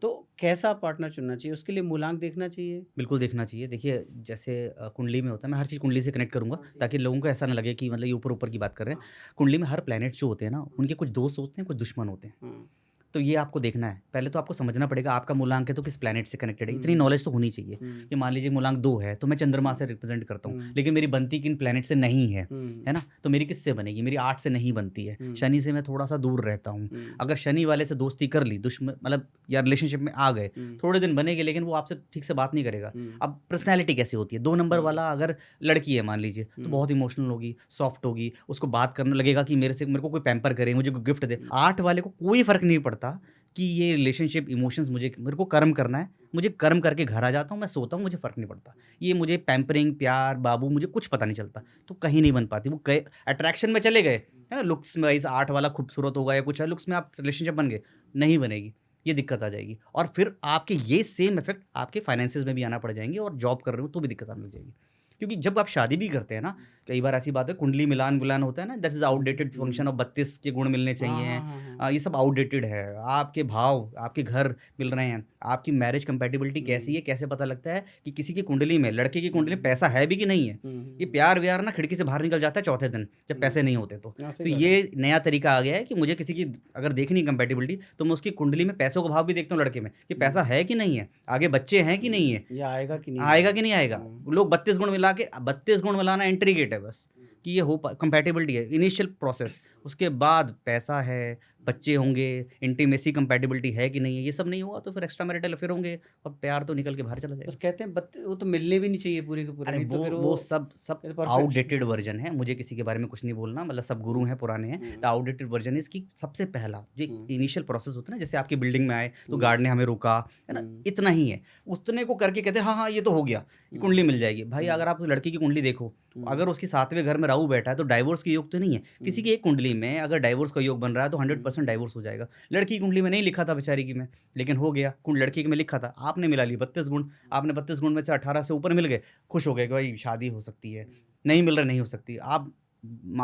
S2: तो कैसा पार्टनर चुनना चाहिए? उसके लिए मूलांक देखना चाहिए?
S1: बिल्कुल देखना चाहिए। देखिए जैसे कुंडली में होता है, मैं हर चीज़ कुंडली से कनेक्ट करूँगा ताकि लोगों को ऐसा ना लगे कि मतलब ये ऊपर-ऊपर की बात कर रहे हैं। कुंडली में हर प्लैनेट जो होते हैं ना, उनके कुछ दोस्त होते हैं, कुछ दुश्मन होते हैं।
S2: हाँ।
S1: तो ये आपको देखना है। पहले तो आपको समझना पड़ेगा आपका मूलांक है तो किस प्लैनेट से कनेक्टेड है। इतनी
S2: हुँ,
S1: नॉलेज तो होनी चाहिए
S2: हुँ,
S1: कि मान लीजिए मूलांक 2 है, तो मैं चंद्रमा से रिप्रेज़ेंट करता हूँ।
S2: हुँ,
S1: लेकिन मेरी बनती किन प्लैनेट से नहीं
S2: हुँ,
S1: है ना? तो मेरी किससे बनेगी? मेरी 8 से नहीं बनती है।
S2: हुँ,
S1: शनि से मैं थोड़ा-सा दूर रहता हूँ।
S2: हुँ,
S1: अगर शनि वाले से दोस्ती कर ली, मतलब या रिलेशनशिप में आ गए,
S2: हुँ,
S1: थोड़े दिन बनेंगे लेकिन वो आपसे ठीक से बात नहीं करेगा।
S2: हुँ,
S1: अब पर्सनैलिटी कैसी होती है? 2 नंबर
S2: हुँ,
S1: वाला अगर लड़की है मान लीजिए, तो
S2: हुँ,
S1: बहुत इमोशनल होगी, सॉफ्ट होगी, उसको बात करने लगेगा कि मेरे को कोई पैम्पर करे, मुझे कोई गिफ्ट दे।
S2: हुँ,
S1: 8 वाले को कोई फ़र्क नहीं पड़ता कि ये रिलेशनशिप इमोशंस मेरे को कर्म करना है, मुझे कर्म करके घर आ जाता हूँ, मैं सोता हूँ, मुझे फ़र्क नहीं पड़ता। ये मुझे पैम्परिंग, प्यार, बाबू मुझे कुछ पता नहीं चलता, तो कहीं नहीं बन पाती। वो गए अट्रैक्शन में चले गए, है ना? लुक्स वाइज़ 8 वाला खूबसूरत होगा या कुछ है, लुक्स में आप रिलेशनशिप बन गए, नहीं बनेगी, ये दिक्कत आ जाएगी। और फिर आपके ये सेम इफ़ेक्ट आपके फाइनेंसेस में भी आना पड़ जाएँगे और जॉब कर रहे हो तो भी दिक्कत आने लग जाएगी। क्योंकि जब आप शादी भी करते हैं ना, कई बार ऐसी बात है कुंडली मिलान-विलान होता है ना, that is outdated function
S2: hmm.
S1: Of 32 के गुण मिलने
S2: हाँ,
S1: चाहिए।
S2: हाँ, हाँ, हाँ।
S1: ये सब आउटडेटेड है। आपके भाव, आपके घर मिल रहे हैं, आपकी मैरिज कंपैटिबिलिटी कैसी
S2: हुँ,
S1: है, कैसे पता लगता है कि किसी की कुंडली में, लड़के की कुंडली में
S2: हुँ,
S1: पैसा है भी कि नहीं है।
S2: हुँ,
S1: ये
S2: हुँ,
S1: प्यार-व्यार ना खिड़की से बाहर निकल जाता है चौथे दिन, जब
S2: हुँ।
S1: पैसे नहीं होते तो।
S2: हाँ, सही
S1: तो
S2: बात है।
S1: ये नया तरीका आ गया है कि मुझे किसी की अगर देखनी है कंपैटिबिलिटी, तो मैं उसकी कुंडली में पैसों का भाव भी देखता हूँ लड़के में, कि
S2: हुँ,
S1: पैसा है कि नहीं है, आगे बच्चे हैं कि नहीं है।
S2: ये आएगा कि नहीं
S1: आएगा
S2: आएगा?
S1: कि नहीं आएगा?
S2: हुँ,
S1: लोग 32 गुण मिला के 32 गुण मिलाना एंट्री गेट है बस, कि ये हो पा कंपैटिबिलिटी है, इनिशियल प्रोसेस। उसके बाद पैसा है, बच्चे होंगे, इंटीमेसी कंपैटिबिलिटी है कि नहीं है, ये सब नहीं हुआ तो फिर एक्स्ट्रा मैरिटल अफेयर होंगे और प्यार तो निकल के बाहर चला
S2: बस
S1: जाएगा।
S2: कहते हैं बत वो तो मिलने भी नहीं चाहिए पूरे के पूरे,
S1: अरे
S2: नहीं तो फिर
S1: वो
S2: वो
S1: सब
S2: कहते परफेक्शन।
S1: आउटडेटेड वर्ज़न है, मुझे किसी के बारे में कुछ नहीं बोलना, मतलब सब गुरु
S2: हुँ,
S1: हैं, पुराने हैं। The
S2: hmm,
S1: outdated version is कि सबसे पहला जो एक
S2: हुँ,
S1: इनिशियल प्रोसेस होता है ना, जैसे आपकी बिल्डिंग में आए, तो
S2: हुँ,
S1: गार्ड ने हमें रोका, है ना?
S2: हुँ,
S1: इतना ही है। उतने को करके कहते हैं, हाँ, हाँ, ये तो हो गया, ये
S2: हुँ,
S1: कुंडली मिल जाएगी। भाई
S2: हुँ,
S1: अगर आप लड़की की कुंडली देखो,
S2: हुँ,
S1: अगर उसके 7वें घर में राहु बैठा है, तो डाइवोर्स के योग तो नहीं है। किसी
S2: हुँ,
S1: की एक कुंडली में अगर डाइवोर्स का योग बन रहा है, तो
S2: हुँ,
S1: 100% डाइवोर्स हो जाएगा। लड़की की कुंडली में नहीं लिखा था बेचारी की में, लेकिन हो गया। लड़की की में लिखा था, आपने मिला ली 32 गुण, आपने 32 गुण में से 18 से ऊपर मिल गए, खुश हो गए कि भाई शादी हो सकती है। नहीं मिल रहा नहीं हो सकती। आप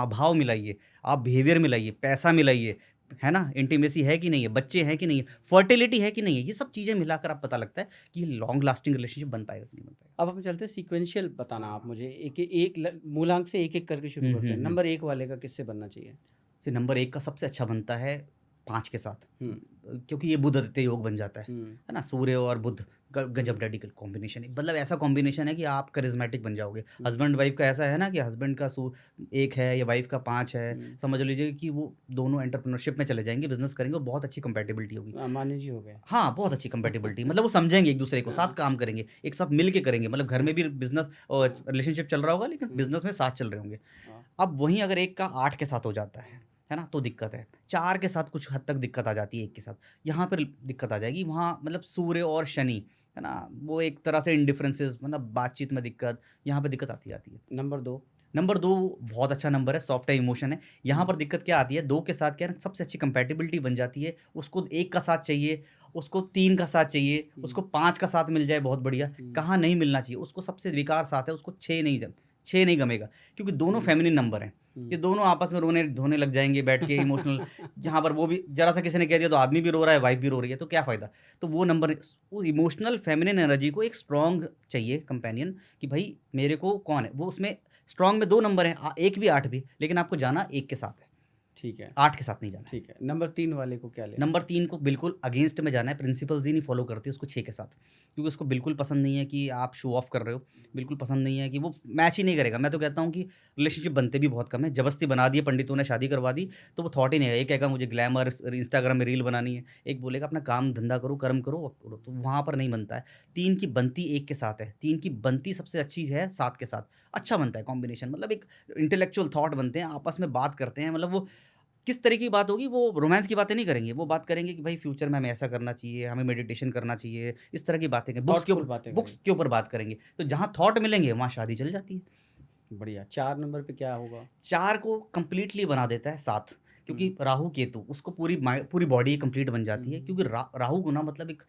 S1: भाव मिलाइए, आप बिहेवियर मिलाइए, पैसा मिलाइए, है ना? इंटीमेसी है कि नहीं है, बच्चे हैं कि नहीं है, फर्टिलिटी है कि नहीं है, ये सब चीज़ें मिलाकर आप पता लगता है कि लॉन्ग लास्टिंग रिलेशनशिप बन पाएगा कि नहीं बन पाएगा।
S2: अब हम चलते हैं सीक्वेंशियल बताना आप मुझे एक मूलांक से एक-एक करके शुरू
S1: हुँ,
S2: करते
S1: हुँ,
S2: हैं।
S1: हुँ।
S2: नंबर 1 वाले का किससे बनना चाहिए?
S1: नंबर 1 का सबसे अच्छा बनता है 5 के साथ,
S2: हुँ,
S1: क्योंकि ये बुध आदित्य योग बन जाता
S2: हुँ,
S1: है ना? सूर्य और बुध गजब
S2: हुँ,
S1: डेडिकल कॉम्बिनेशन है, मतलब ऐसा कॉम्बिनेशन है कि आप करिस्मेटिक बन जाओगे।
S2: हुँ,
S1: हस्बैंड वाइफ का ऐसा है ना कि हस्बैंड का 1 है या वाइफ का 5 है,
S2: हुँ।
S1: समझ लीजिए कि वो दोनों एंटरप्रेन्योरशिप में चले जाएँगे, बिज़नेस करेंगे और बहुत अच्छी कंपैटिबिलिटी होगी।
S2: मानी जी हो गए।
S1: हाँ, बहुत अच्छी कंपैटिबिलिटी, मतलब वो समझेंगे एक-दूसरे को, साथ
S2: हाँ,
S1: काम करेंगे, एक साथ मिल के करेंगे, मतलब घर
S2: हाँ,
S1: में भी बिज़नेस और
S2: हाँ,
S1: रिलेशनशिप चल रहा होगा लेकिन
S2: हुँ,
S1: बिज़नेस में साथ चल रहे होंगे।
S2: हाँ,
S1: अब वहीं अगर एक का 8 के साथ हो जाता है ना? तो दिक्कत है। 4 के साथ कुछ हद तक दिक्कत आ जाती है 1 के साथ। यहाँ पर दिक्कत आ जाएगी, वहाँ मतलब सूर्य और शनि, है ना? वो एक तरह से इंडिफरेंसेस, मतलब बातचीत में दिक्कत, यहाँ पे दिक्कत आती जाती है।
S2: नंबर 2।
S1: नंबर 2 बहुत अच्छा नंबर है, सॉफ्ट है, इमोशन है। यहाँ
S2: हुँ,
S1: पर दिक्कत क्या आती है, 2 के साथ क्या है ना, सबसे अच्छी कंपैटिबिलिटी बन जाती है। उसको 1 का साथ चाहिए, उसको 3 का साथ चाहिए,
S2: हुँ,
S1: उसको 5 का साथ मिल जाए बहुत बढ़िया।
S2: हुँ,
S1: कहाँ नहीं मिलना चाहिए, उसको सबसे बेकार साथ है, उसको 6 नहीं गमेगा, क्योंकि दोनों
S2: हुँ,
S1: फेमिनिन नंबर हैं।
S2: हुँ।
S1: ये दोनों आपस में रोने-धोने लग जाएँगे बैठ के इमोशनल, जहाँ पर वो भी ज़रा-सा किसी ने कह दिया तो आदमी भी रो रहा है, वाइफ़ भी रो रही है, तो क्या फ़ायदा? तो वो नंबर, वो इमोशनल फेमिनिन एनर्जी को एक स्ट्रॉन्ग चाहिए कंपेनियन, कि भई मेरे को कौन है? वो उसमें स्ट्रॉन्ग में 2 नंबर हैं, 1 भी 8 भी, लेकिन आपको जाना 1 के साथ है,
S2: ठीक है,
S1: 8 के साथ नहीं जाना है।
S2: ठीक है। नंबर 3 वाले को क्या लेना है?
S1: नंबर 3 को बिल्कुल अगेंस्ट में जाना है, प्रिंसिपल्स ही नहीं फ़ॉलो करती उसको 6 के साथ। क्योंकि उसको बिल्कुल पसंद नहीं है कि आप शो ऑफ कर रहे हो, बिल्कुल पसंद नहीं है कि वो मैच ही नहीं करेगा। मैं तो कहता हूँ कि रिलेशनशिप बनते भी बहुत कम है, ज़बरदस्ती बना दिए पंडितों ने, शादी करवा दी, तो वो थॉट ही नहीं है। एक कहेगा मुझे ग्लैमर इंस्टाग्राम में रील बनानी है, एक बोलेगा अपना काम धंधा करो, कर्म करो, अब करो, तो वहाँ पर नहीं बनता है। 3 की बनती 1 के साथ है, 3 की बनती सबसे अच्छी है 7 के साथ। अच्छा बनता है कॉम्बिनेशन, मतलब एक इंटेलेक्चुअल थॉट बनते हैं, आपस में बात करते हैं, मतलब वो किस तरह की बात होगी, वो रोमांस की बातें नहीं करेंगे, वो बात करेंगे कि भाई फ्यूचर में हमें ऐसा करना चाहिए, हमें मेडिटेशन करना चाहिए, इस तरह की बातें करें,
S2: थॉटफुल बातें
S1: बुक्स
S2: करें।
S1: के ऊपर बात करेंगे। तो जहाँ थॉट मिलेंगे वहाँ शादी चल जाती है।
S2: बढ़िया। 4 नंबर पे क्या होगा?
S1: 4 को कंप्लीटली बना देता है 7,
S2: हुँ,
S1: क्योंकि राहु केतु उसको पूरी बॉडी कंप्लीट बन जाती है,
S2: हुँ,
S1: क्योंकि राहु को ना मतलब एक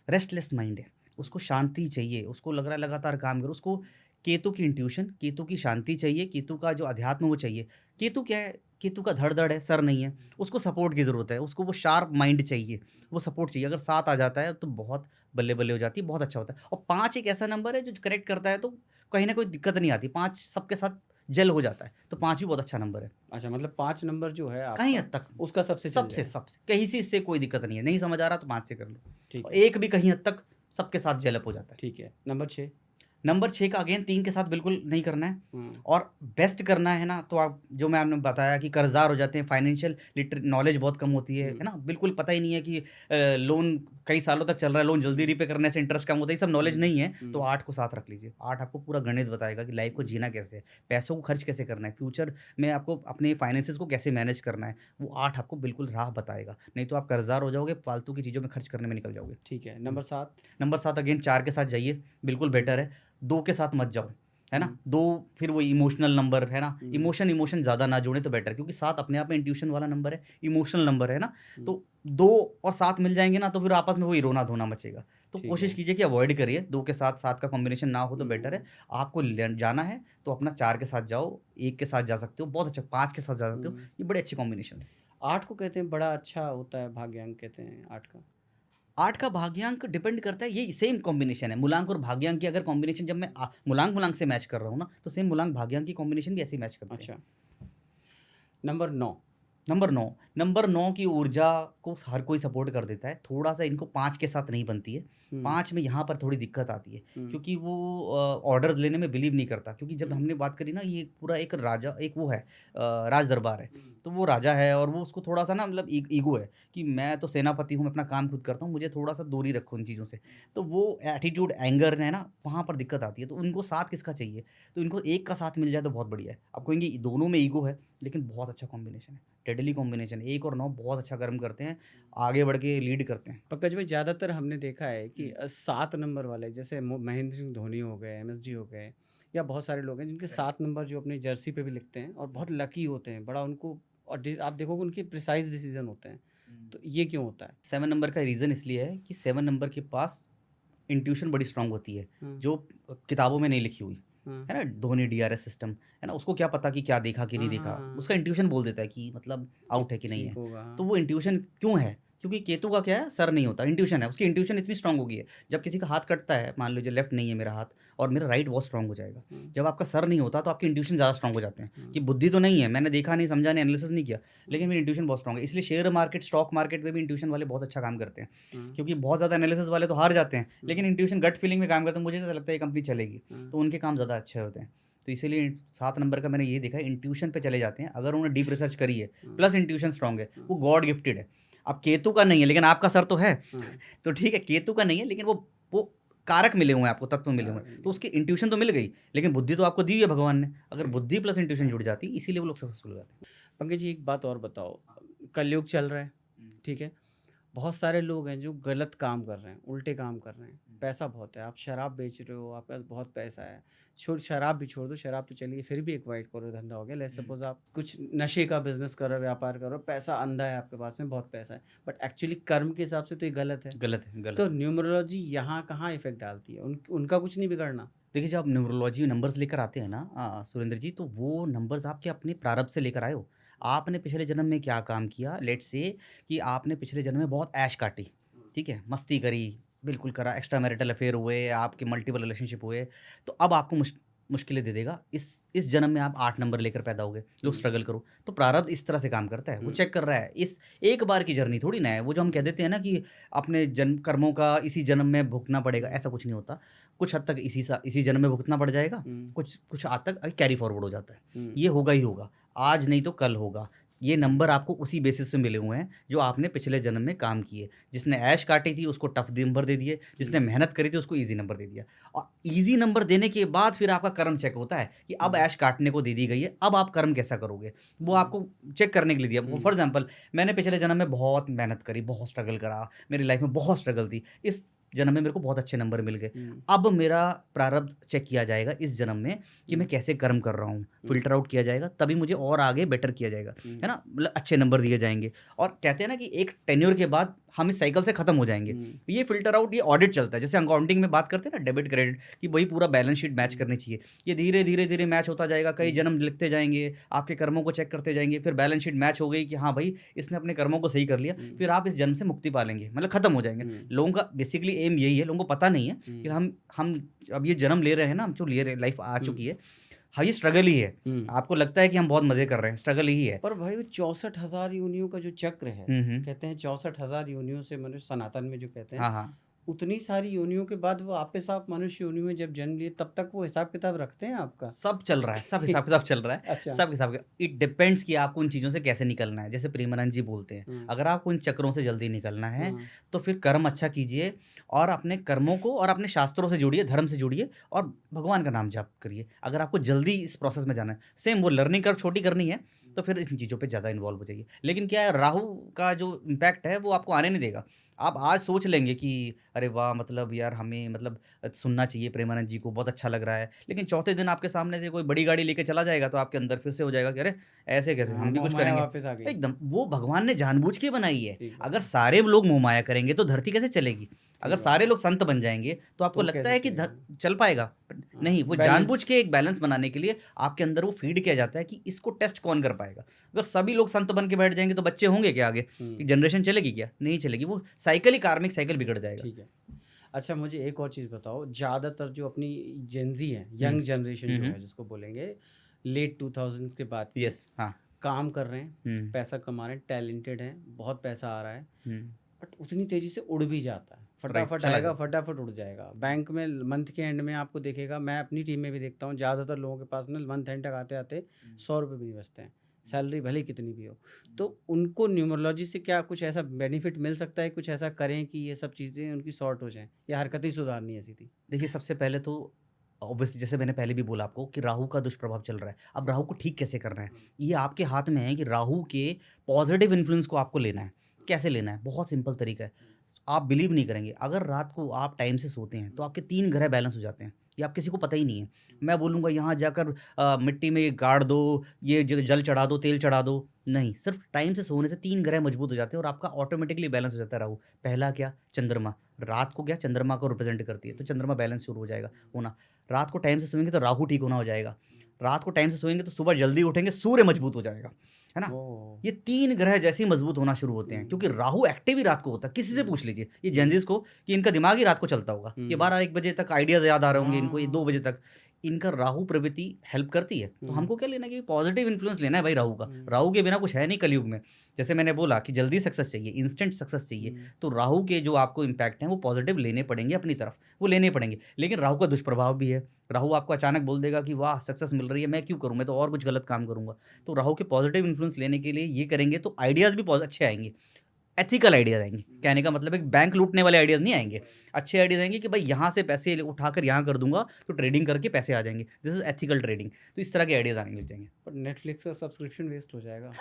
S1: रेस्टलेस माइंड है। उसको शांति चाहिए, उसको लग रहा है लगातार काम करो, उसको केतु की इंट्यूशन, केतु की शांति चाहिए, केतु का जो अध्यात्म वो चाहिए। केतु क्या है? केतु का धड़-धड़ है, सर नहीं है, उसको सपोर्ट की ज़रूरत है, उसको वो शार्प माइंड चाहिए, वो सपोर्ट चाहिए। अगर 7 आ जाता है तो बहुत बल्ले-बल्ले हो जाती है, बहुत अच्छा होता है। और 5 एक ऐसा नंबर है जो करेक्ट करता है तो कहीं न कोई दिक्कत नहीं आती, 5 सबके साथ जेल हो जाता है, तो 5 भी बहुत अच्छा नंबर है।
S2: अच्छा, मतलब 5 नंबर जो है
S1: कहीं
S2: आपका,
S1: हद तक
S2: उसका सबसे चल
S1: सबसे
S2: जाएगा।
S1: सबसे कहीं से इससे कोई दिक्कत नहीं है, नहीं समझ आ रहा तो 5 से कर लो।
S2: ठीक
S1: और
S2: है,
S1: 1 भी कहीं हद तक सबके साथ जेल अप हो जाता है।
S2: ठीक है। नंबर 6।
S1: नंबर 6 का अगेन 3 के साथ बिल्कुल नहीं करना है।
S2: हुँ,
S1: और बेस्ट करना है ना, तो आप जो मैं आपने बताया कि कर्ज़दार हो जाते हैं, फाइनेंशियल नॉलेज बहुत कम होती है
S2: हुँ,
S1: ना? बिल्कुल पता ही नहीं है कि लोन कई सालों तक चल रहा है, लोन जल्दी रीपे करने से इंटरेस्ट कम होता है, ये सब नॉलेज
S2: हुँ,
S1: नहीं है, तो
S2: हुँ,
S1: 8 को साथ रख लीजिए। 8 आपको पूरा गणित बताएगा कि लाइफ़ को जीना कैसे है, पैसों को खर्च कैसे करना है, फ्यूचर में आपको अपने फाइनेंसेस को कैसे मैनेज करना है, वो 8 आपको बिल्कुल राह बताएगा। नहीं तो आप कर्ज़दार हो जाओगे, फालतू की चीज़ों में खर्च करने में निकल जाओगे।
S2: ठीक है। नंबर 7।
S1: नंबर 7 अगेन 4 के साथ जाइए, बिल्कुल
S2: हुँ,
S1: बेटर है। 2 के साथ मत जाओ, है ना?
S2: हुँ,
S1: 2 फिर वो इमोशनल नंबर है ना?
S2: हुँ,
S1: इमोशन ज़्यादा ना जोड़ें तो बेटर है, क्योंकि 7 अपने आप में इंट्यूशन वाला नंबर है, इमोशनल नंबर है ना?
S2: हुँ,
S1: तो 2 और 7 मिल जाएँगे ना, तो फिर आपस में वही रोना-धोना मचेगा। तो
S2: ठीक
S1: कोशिश
S2: है।
S1: कीजिए कि अवॉइड करिए, 2 के साथ 7 का कॉम्बिनेशन ना हो तो बेटर है।
S2: हुँ,
S1: आपको ल जाना है तो अपना 4 के साथ जाओ, 1 के साथ जा सकते हो, बहुत अच्छा 5 के साथ जा सकते हो,
S2: हुँ।
S1: ये बड़े अच्छे कॉम्बिनेशन है।
S2: 8 को कहते हैं बड़ा अच्छा होता है, भाग्यांक कहते हैं 8 का।
S1: 8 का भाग्यांक डिपेंड करता है, ये सेम कॉम्बिनेशन है। मूलांक और भाग्यांक की अगर कॉम्बिनेशन जब मैं मूलांक-मूलांक से मैच कर रहा हूँ ना, तो सेम मूलांक-भाग्यांक की कॉम्बिनेशन भी ऐसे ही मैच करते हैं।
S2: अच्छा, नंबर 9।
S1: नंबर 9 की ऊर्जा को हर कोई सपोर्ट कर देता है। थोड़ा-सा इनको 5 के साथ नहीं बनती है।
S2: हुँ,
S1: 5 में यहाँ पर थोड़ी दिक्कत आती है,
S2: हुँ,
S1: क्योंकि वो ऑर्डर्स लेने में बिलीव नहीं करता। क्योंकि जब
S2: हुँ,
S1: हमने बात करी ना, ये पूरा एक राजा एक वो है, राज दरबार है।
S2: हुँ,
S1: तो वो राजा है और वो उसको थोड़ा-सा ना मतलब ईगो है कि मैं तो सेनापति हूँ, मैं अपना काम खुद करता हूँ, मुझे थोड़ा-सा दूरी रखो इन चीज़ों से। तो वो एटीट्यूड, एंगर है ना, वहाँ पर दिक्कत आती है। तो उनको साथ किसका चाहिए? तो इनको एक का साथ मिल जाए तो बहुत बढ़िया है। आप कहेंगे दोनों में ईगो है, लेकिन बहुत अच्छा कॉम्बिनेशन है। डेडली कॉम्बिनेशन 1 और 9 बहुत अच्छा कर्म करते हैं, आगे बढ़ के लीड करते हैं।
S2: पंकज भाई, ज़्यादातर हमने देखा है कि
S1: हुँ।
S2: 7 नंबर वाले, जैसे महेंद्र सिंह धोनी हो गए, एमएसडी हो गए, या बहुत सारे लोग हैं जिनके
S1: राइट।
S2: 7 नंबर जो अपनी जर्सी पे भी लिखते हैं और बहुत लकी होते हैं, बड़ा उनको, और आप देखोगे उनके प्रिसाइज डिसीजन होते हैं।
S1: हुँ।
S2: तो ये क्यों होता है?
S1: 7 नंबर का रीज़न इसलिए है कि 7 नंबर के पास इंट्यूशन बड़ी स्ट्रॉन्ग होती है,
S2: हाँ,
S1: जो किताबों में नहीं लिखी हुई,
S2: हाँ,
S1: है ना? धोनी डीआरएस सिस्टम, है ना? उसको क्या पता कि क्या देखा कि नहीं
S2: हाँ,
S1: देखा,
S2: हाँ,
S1: उसका इंट्यूशन बोल देता है कि मतलब
S2: कि
S1: आउट है कि नहीं
S2: ठीक
S1: है।
S2: होगा,
S1: तो
S2: हाँ।
S1: वो इंट्यूशन क्यों है? क्योंकि केतु का क्या है, सर नहीं होता, इंट्यूशन है, उसकी इंट्यूशन इतनी स्ट्रॉन्ग हो गई है। जब किसी का हाथ कटता है, मान लीजिए लेफ्ट नहीं है मेरा हाथ और मेरा राइट बहुत स्ट्रॉन्ग हो जाएगा।
S2: हाँ,
S1: जब आपका सर नहीं होता तो आपके इंट्यूशन ज़्यादा स्ट्रॉन्ग हो जाते हैं
S2: हाँ,
S1: कि बुद्धि तो नहीं है, मैंने देखा नहीं, समझा नहीं, एनालिसिस नहीं किया, लेकिन
S2: हाँ,
S1: मेरी इंट्यूशन बहुत स्ट्रॉन्ग है। इसलिए शेयर मार्केट, स्टॉक मार्केट में भी इंट्यूशन वाले बहुत अच्छा काम करते हैं।
S2: हाँ,
S1: क्योंकि बहुत ज़्यादा एनालिसिस वाले तो हार जाते हैं,
S2: हाँ,
S1: लेकिन इंट्यूशन गट फीलिंग में काम करते हैं, मुझे ऐसा लगता है ये कंपनी चलेगी,
S2: हाँ,
S1: तो उनके काम ज़्यादा अच्छे होते हैं। तो इसीलिए 7 नंबर का मैंने ये देखा है, इंट्यूशन पे चले जाते हैं। अगर उन्होंने डीप रिसर्च करी है,
S2: हाँ,
S1: प्लस इंट्यूशन स्ट्रॉन्ग है,
S2: हाँ,
S1: वो गॉड गिफ्टेड है। अब केतु का नहीं है, लेकिन आपका सर तो है,
S2: हाँ,
S1: तो ठीक है, केतु का नहीं है, लेकिन वो कारक मिले हुए हैं आपको, तत्व मिले हुए
S2: कारक
S1: हैं।
S2: मिले
S1: तो
S2: हैं।
S1: उसकी इंट्यूशन तो मिल गई, लेकिन बुद्धि तो आपको दी है भगवान ने। अगर
S2: राइट।
S1: बुद्धि प्लस इंट्यूशन जुड़ जाती, इसीलिए वो लोग सक्सेसफुल हो जाते हैं।
S2: पंकज जी, एक बात और बताओ,
S1: हाँ।
S2: कलयुग चल रहा है,
S1: हुँ,
S2: ठीक है? बहुत सारे लोग हैं जो गलत काम कर रहे हैं, उल्टे काम कर रहे हैं,
S1: हुँ,
S2: पैसा बहुत है, आप शराब बेच रहे हो, आपके पास बहुत पैसा है, शराब भी छोड़ दो, शराब तो चलिए फिर भी एक वाइट कॉलर धंधा हो गया। Let's
S1: hmm.
S2: सपोज आप कुछ नशे का बिजनेस कर रहे हो, व्यापार कर रहे हो, पैसा अंधा है आपके पास में, बहुत पैसा है, बट एक्चुअली कर्म के हिसाब से तो ये गलत है।
S1: गलत है, गलत
S2: तो
S1: है।
S2: न्यूमरोलॉजी यहाँ कहाँ इफेक्ट डालती है? उनका कुछ नहीं बिगड़ना।
S1: देखिए, जब आप न्यूमरोलॉजी नंबर्स लेकर आते हैं ना सुरेंद्र जी, तो वो नंबर्स आपके अपने प्रारब्ध से लेकर आए हो। आपने पिछले जन्म में क्या काम किया, लेट्स से कि आपने पिछले जन्म में बहुत ऐश काटी, ठीक है? मस्ती करी, बिल्कुल करा, एक्स्ट्रा मैरिटल अफेयर हुए, आपके मल्टीपल रिलेशनशिप हुए, तो अब आपको मुश्किलें दे देगा। इस जन्म में आप 8 नंबर लेकर पैदा हो गए, लो
S2: हम्म,
S1: स्ट्रगल करो। तो प्रारब्ध इस तरह से काम करता है, वो
S2: हम्म,
S1: चेक कर रहा है। इस एक बार की जर्नी थोड़ी ना है, वो जो हम कह देते हैं ना कि अपने जन्म कर्मों का इसी जन्म में भुगतना पड़ेगा,
S2: हम्म,
S1: ऐसा कुछ नहीं होता। कुछ हद तक इसी जन्म में भुगतना पड़ जाएगा,
S2: हम्म,
S1: कुछ कुछ हद तक कैरी फॉरवर्ड हो जाता है।
S2: हम्म,
S1: ये होगा ही होगा, आज नहीं तो कल होगा। ये नंबर आपको उसी बेसिस पे मिले हुए हैं, जो आपने पिछले जन्म में काम किए। जिसने ऐश काटी थी उसको टफ नंबर दे दिए, जिसने
S2: हम्म,
S1: मेहनत करी थी उसको ईज़ी नंबर दे दिया। और ईज़ी नंबर देने के बाद फिर आपका कर्म चेक होता है कि अब
S2: हम्म,
S1: ऐश काटने को दे दी गई है, अब आप कर्म कैसा करोगे? वो आपको चेक करने के लिए दिया।
S2: हम्म,
S1: फॉर एग्ज़ाम्पल, मैंने पिछले जन्म में बहुत मेहनत करी, बहुत स्ट्रगल करा, मेरी लाइफ़ में बहुत स्ट्रगल थी। इस जन्म में मेरे को बहुत अच्छे नंबर मिल गए।
S2: हम्म,
S1: अब मेरा प्रारब्ध चेक किया जाएगा इस जन्म में कि मैं कैसे कर्म कर रहा हूँ, फ़िल्टर आउट किया जाएगा, तभी मुझे और आगे बेटर किया जाएगा, है ना? मतलब अच्छे नंबर दिए जाएँगे। और कहते हैं ना कि एक टेन्योर के बाद हम इस साइकिल से खत्म हो जाएंगे। ये फिल्टर आउट, ये ऑडिट चलता है। जैसे अकाउंटिंग में बात करते हैं ना डेबिट क्रेडिट कि वही पूरा बैलेंस शीट मैच करनी चाहिए। ये धीरे धीरे धीरे मैच होता जाएगा, कई जन्म लिखते जाएंगे, आपके कर्मों को चेक करते जाएंगे, फिर बैलेंस शीट मैच हो गई कि हाँ भाई इसने अपने कर्मों को सही कर लिया, फिर आप इस जन्म से मुक्ति पा लेंगे, मतलब खत्म हो जाएंगे। लोगों का बेसिकली एम यही है, लोगों को पता नहीं है कि हम अब ये जन्म ले रहे हैं ना, हम जो ले रहे हैं, लाइफ आ चुकी है, हाँ ये स्ट्रगल ही है। आपको लगता है कि हम बहुत मजे कर रहे हैं, स्ट्रगल ही है।
S2: पर भाई वो 64,000 योनियों का जो चक्र है, कहते हैं 64,000 योनियों से मनुष्य, सनातन में जो कहते हैं,
S1: हाँ हाँ,
S2: उतनी सारी योनियों के बाद वो आपस आप मनुष्य योनि में जब जन्म लिए, तब तक वो हिसाब किताब रखते हैं आपका?
S1: सब चल रहा है, सब हिसाब किताब चल रहा है।
S2: अच्छा।
S1: सब हिसाब, इट डिपेंड्स कि आपको उन चीज़ों से कैसे निकलना है। जैसे प्रेमानंद जी बोलते हैं, अगर आपको इन चक्रों से जल्दी निकलना है तो फिर कर्म अच्छा कीजिए और अपने कर्मों को और अपने शास्त्रों से जुड़िए, धर्म से जुड़िए और भगवान का नाम जाप करिए। अगर आपको जल्दी इस प्रोसेस में जाना है, सेम वो लर्निंग कर्व छोटी करनी है, तो फिर इन चीज़ों पे ज़्यादा इन्वॉल्व हो जाइए। लेकिन क्या है, राहु का जो इम्पैक्ट है वो आपको आने नहीं देगा। आप आज सोच लेंगे कि अरे वाह, मतलब यार हमें मतलब सुनना चाहिए प्रेमानंद जी को, बहुत अच्छा लग रहा है, लेकिन चौथे दिन आपके सामने से कोई बड़ी गाड़ी लेके चला जाएगा तो आपके अंदर फिर से हो जाएगा कि अरे ऐसे कैसे, हम भी कुछ
S2: मोहमाया
S1: करेंगे।
S2: वापस आ गई।
S1: एकदम, वो भगवान ने जानबूझ के बनाई है।
S2: ठीक बात
S1: अगर
S2: है।
S1: सारे लोग मोहमाया करेंगे तो धरती कैसे चलेगी? अगर
S2: बात
S1: सारे लोग संत बन जाएंगे तो आपको
S2: तो
S1: लगता
S2: कैसे
S1: है कि
S2: चलेगा?
S1: चल पाएगा? नहीं, वो
S2: बैलेंस।
S1: जानबूझ के एक बैलेंस बनाने के लिए आपके अंदर वो फीड किया जाता है कि इसको टेस्ट कौन कर पाएगा। अगर सभी लोग संत बन के बैठ जाएंगे तो बच्चे होंगे क्या आगे? जनरेशन चलेगी क्या? नहीं चलेगी। वो साइकिल ही, कार्मिक साइकिल बिगड़ जाएगा।
S2: ठीक है। अच्छा, मुझे एक और चीज़ बताओ, ज़्यादातर जो अपनी जेनजी है, यंग जनरेशन जो है जिसको बोलेंगे, लेट 2000s के बाद की,
S1: यस, हाँ,
S2: काम कर रहे हैं, पैसा कमा रहे हैं, टैलेंटेड हैं, बहुत पैसा आ रहा है, बट उतनी तेज़ी से उड़ भी जाता है, फटाफट
S1: चला
S2: आएगा,
S1: जाता
S2: फटाफट उड़ जाएगा। बैंक में मंथ के एंड में आपको दिखेगा, मैं अपनी टीम में भी देखता हूँ, ज़्यादातर लोगों के पास ना मंथ एंड तक आते आते 100 रुपये भी नहीं बचते हैं, सैलरी भले कितनी भी हो। तो उनको न्यूमरोलॉजी से क्या कुछ ऐसा बेनिफिट मिल सकता है, कुछ ऐसा करें कि ये सब चीज़ें उनकी सॉर्ट हो जाएं, या हरकतें सुधारनी है सीधी?
S1: देखिए, सबसे पहले तो ऑब्वियसली जैसे मैंने पहले भी बोला आपको कि राहु का दुष्प्रभाव चल रहा है। अब राहु को ठीक कैसे करना है, ये आपके हाथ में है कि राहु के पॉजिटिव इन्फ्लुएंस को आपको लेना है। कैसे लेना है? बहुत सिंपल तरीका है। आप बिलीव नहीं करेंगे, अगर रात को आप टाइम से सोते हैं तो आपके 3 ग्रह बैलेंस हो जाते हैं। ये आप किसी को पता ही नहीं है। मैं बोलूँगा यहाँ जाकर मिट्टी में गाड़ दो, ये जल चढ़ा दो, तेल चढ़ा दो, नहीं, सिर्फ टाइम से सोने से 3 ग्रह मजबूत हो जाते हैं और आपका ऑटोमेटिकली बैलेंस हो जाता है राहु। पहला क्या? चंद्रमा। रात को क्या, चंद्रमा को रिप्रेजेंट करती है, तो चंद्रमा बैलेंस शुरू हो जाएगा होना। रात को टाइम से सोएंगे तो राहु ठीक होना हो जाएगा। रात को टाइम से सोएंगे तो सुबह जल्दी उठेंगे, सूर्य मजबूत हो जाएगा, है ना? ये 3 ग्रह जैसे ही मजबूत होना शुरू होते हैं, क्योंकि राहु एक्टिव ही रात को होता है। किसी से पूछ लीजिए ये जेनज़ीज़ को कि इनका दिमाग ही रात को चलता होगा। ये 12-1 बजे तक आइडियाज़ याद आ रहे होंगे इनको, ये 2 बजे तक इनका राहु प्रवृत्ति हेल्प करती है। तो हमको क्या लेना है कि पॉजिटिव इन्फ्लुएंस लेना है भाई राहु का। राहु के बिना कुछ है नहीं कलयुग में। जैसे मैंने बोला कि जल्दी सक्सेस चाहिए, इंस्टेंट सक्सेस चाहिए, तो राहु के जो आपको इम्पैक्ट हैं वो पॉजिटिव लेने पड़ेंगे अपनी तरफ, वो लेने पड़ेंगे। लेकिन राहु का दुष्प्रभाव भी है। राहु आपको अचानक बोल देगा कि वाह सक्सेस मिल रही है, मैं क्यों करूँ, मैं तो और कुछ गलत काम करूँगा। तो राहु के पॉजिटिव इन्फ्लुएंस लेने के लिए ये करेंगे तो आइडियाज़ भी बहुत अच्छे आएंगे, एथिकल आइडियाज़ आएंगे। कहने का मतलब है कि बैंक लूटने वाले आइडियाज़ नहीं आएंगे, अच्छे आइडियाज़ आएंगे कि भाई यहाँ से पैसे उठाकर यहाँ कर दूंगा तो ट्रेडिंग करके पैसे आ जाएंगे, दिस इज एथिकल ट्रेडिंग। तो इस तरह के आइडियाज़ आने लग जाएंगे।
S2: पर नेटफ्लिक्स का सब्सक्रिप्शन वेस्ट हो जाएगा।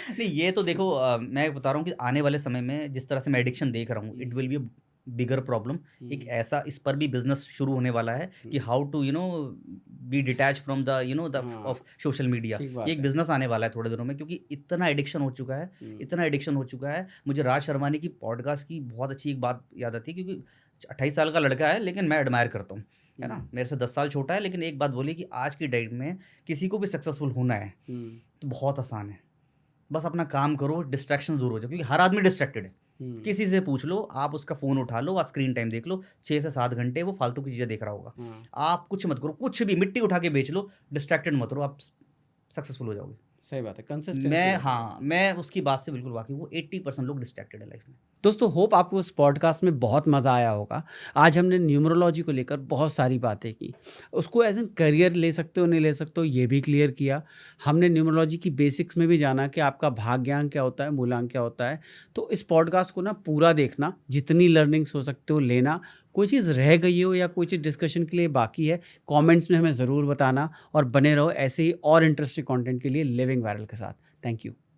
S1: नहीं, ये तो देखो मैं बता रहा हूँ कि आने वाले समय में जिस तरह से मैं एडिक्शन देख रहा हूँ, it will be bigger problem. एक ऐसा इस पर भी बिजनेस शुरू होने वाला है कि how to be detach from the of social media.
S2: ठीक बात
S1: ये एक
S2: है।
S1: बिजनेस आने वाला है थोड़े दिनों में, क्योंकि इतना एडिक्शन हो चुका है, इतना एडिक्शन हो चुका है। मुझे राज शर्मानी की पॉडकास्ट की बहुत अच्छी एक बात याद आती है, क्योंकि 28 साल का लड़का है लेकिन मैं एडमायर करता हूँ, है ना, मेरे से 10 साल छोटा है, लेकिन एक बात बोली कि आज की डेट में किसी को भी सक्सेसफुल होना है तो बहुत आसान है। बस अपना काम करो, डिस्ट्रैक्शन दूर हो जाए, क्योंकि हर आदमी डिस्ट्रैक्टेड है। किसी से पूछ लो, आप उसका फ़ोन उठा लो, आप स्क्रीन टाइम देख लो, 6 से 7 घंटे वो फालतू की चीज़ें देख रहा होगा। आप कुछ मत करो, कुछ भी मिट्टी उठा के बेच लो, डिस्ट्रैक्टेड मत रहो, आप सक्सेसफुल हो जाओगे।
S2: सही बात है, कंसिस्टेंसी।
S1: मैं उसकी बात से बिल्कुल वाकिफ हूँ। 80% लोग डिस्ट्रैक्टेड है लाइफ में।
S2: दोस्तों, होप आपको इस पॉडकास्ट में बहुत मज़ा आया होगा। आज हमने न्यूमरोलॉजी को लेकर बहुत सारी बातें की, उसको एज एन करियर ले सकते हो नहीं ले सकते हो ये भी क्लियर किया। हमने न्यूमरोलॉजी की बेसिक्स में भी जाना कि आपका भाग्यांक क्या होता है, मूलांक क्या होता है। तो इस पॉडकास्ट को ना पूरा देखना, जितनी लर्निंग्स हो सकते हो लेना। कोई चीज़ रह गई हो या कोई चीज़ डिस्कशन के लिए बाकी है, कमेंट्स में हमें ज़रूर बताना, और बने रहो ऐसे ही और इंटरेस्टिंग कंटेंट के लिए लिविंग वायरल के साथ। Thank you.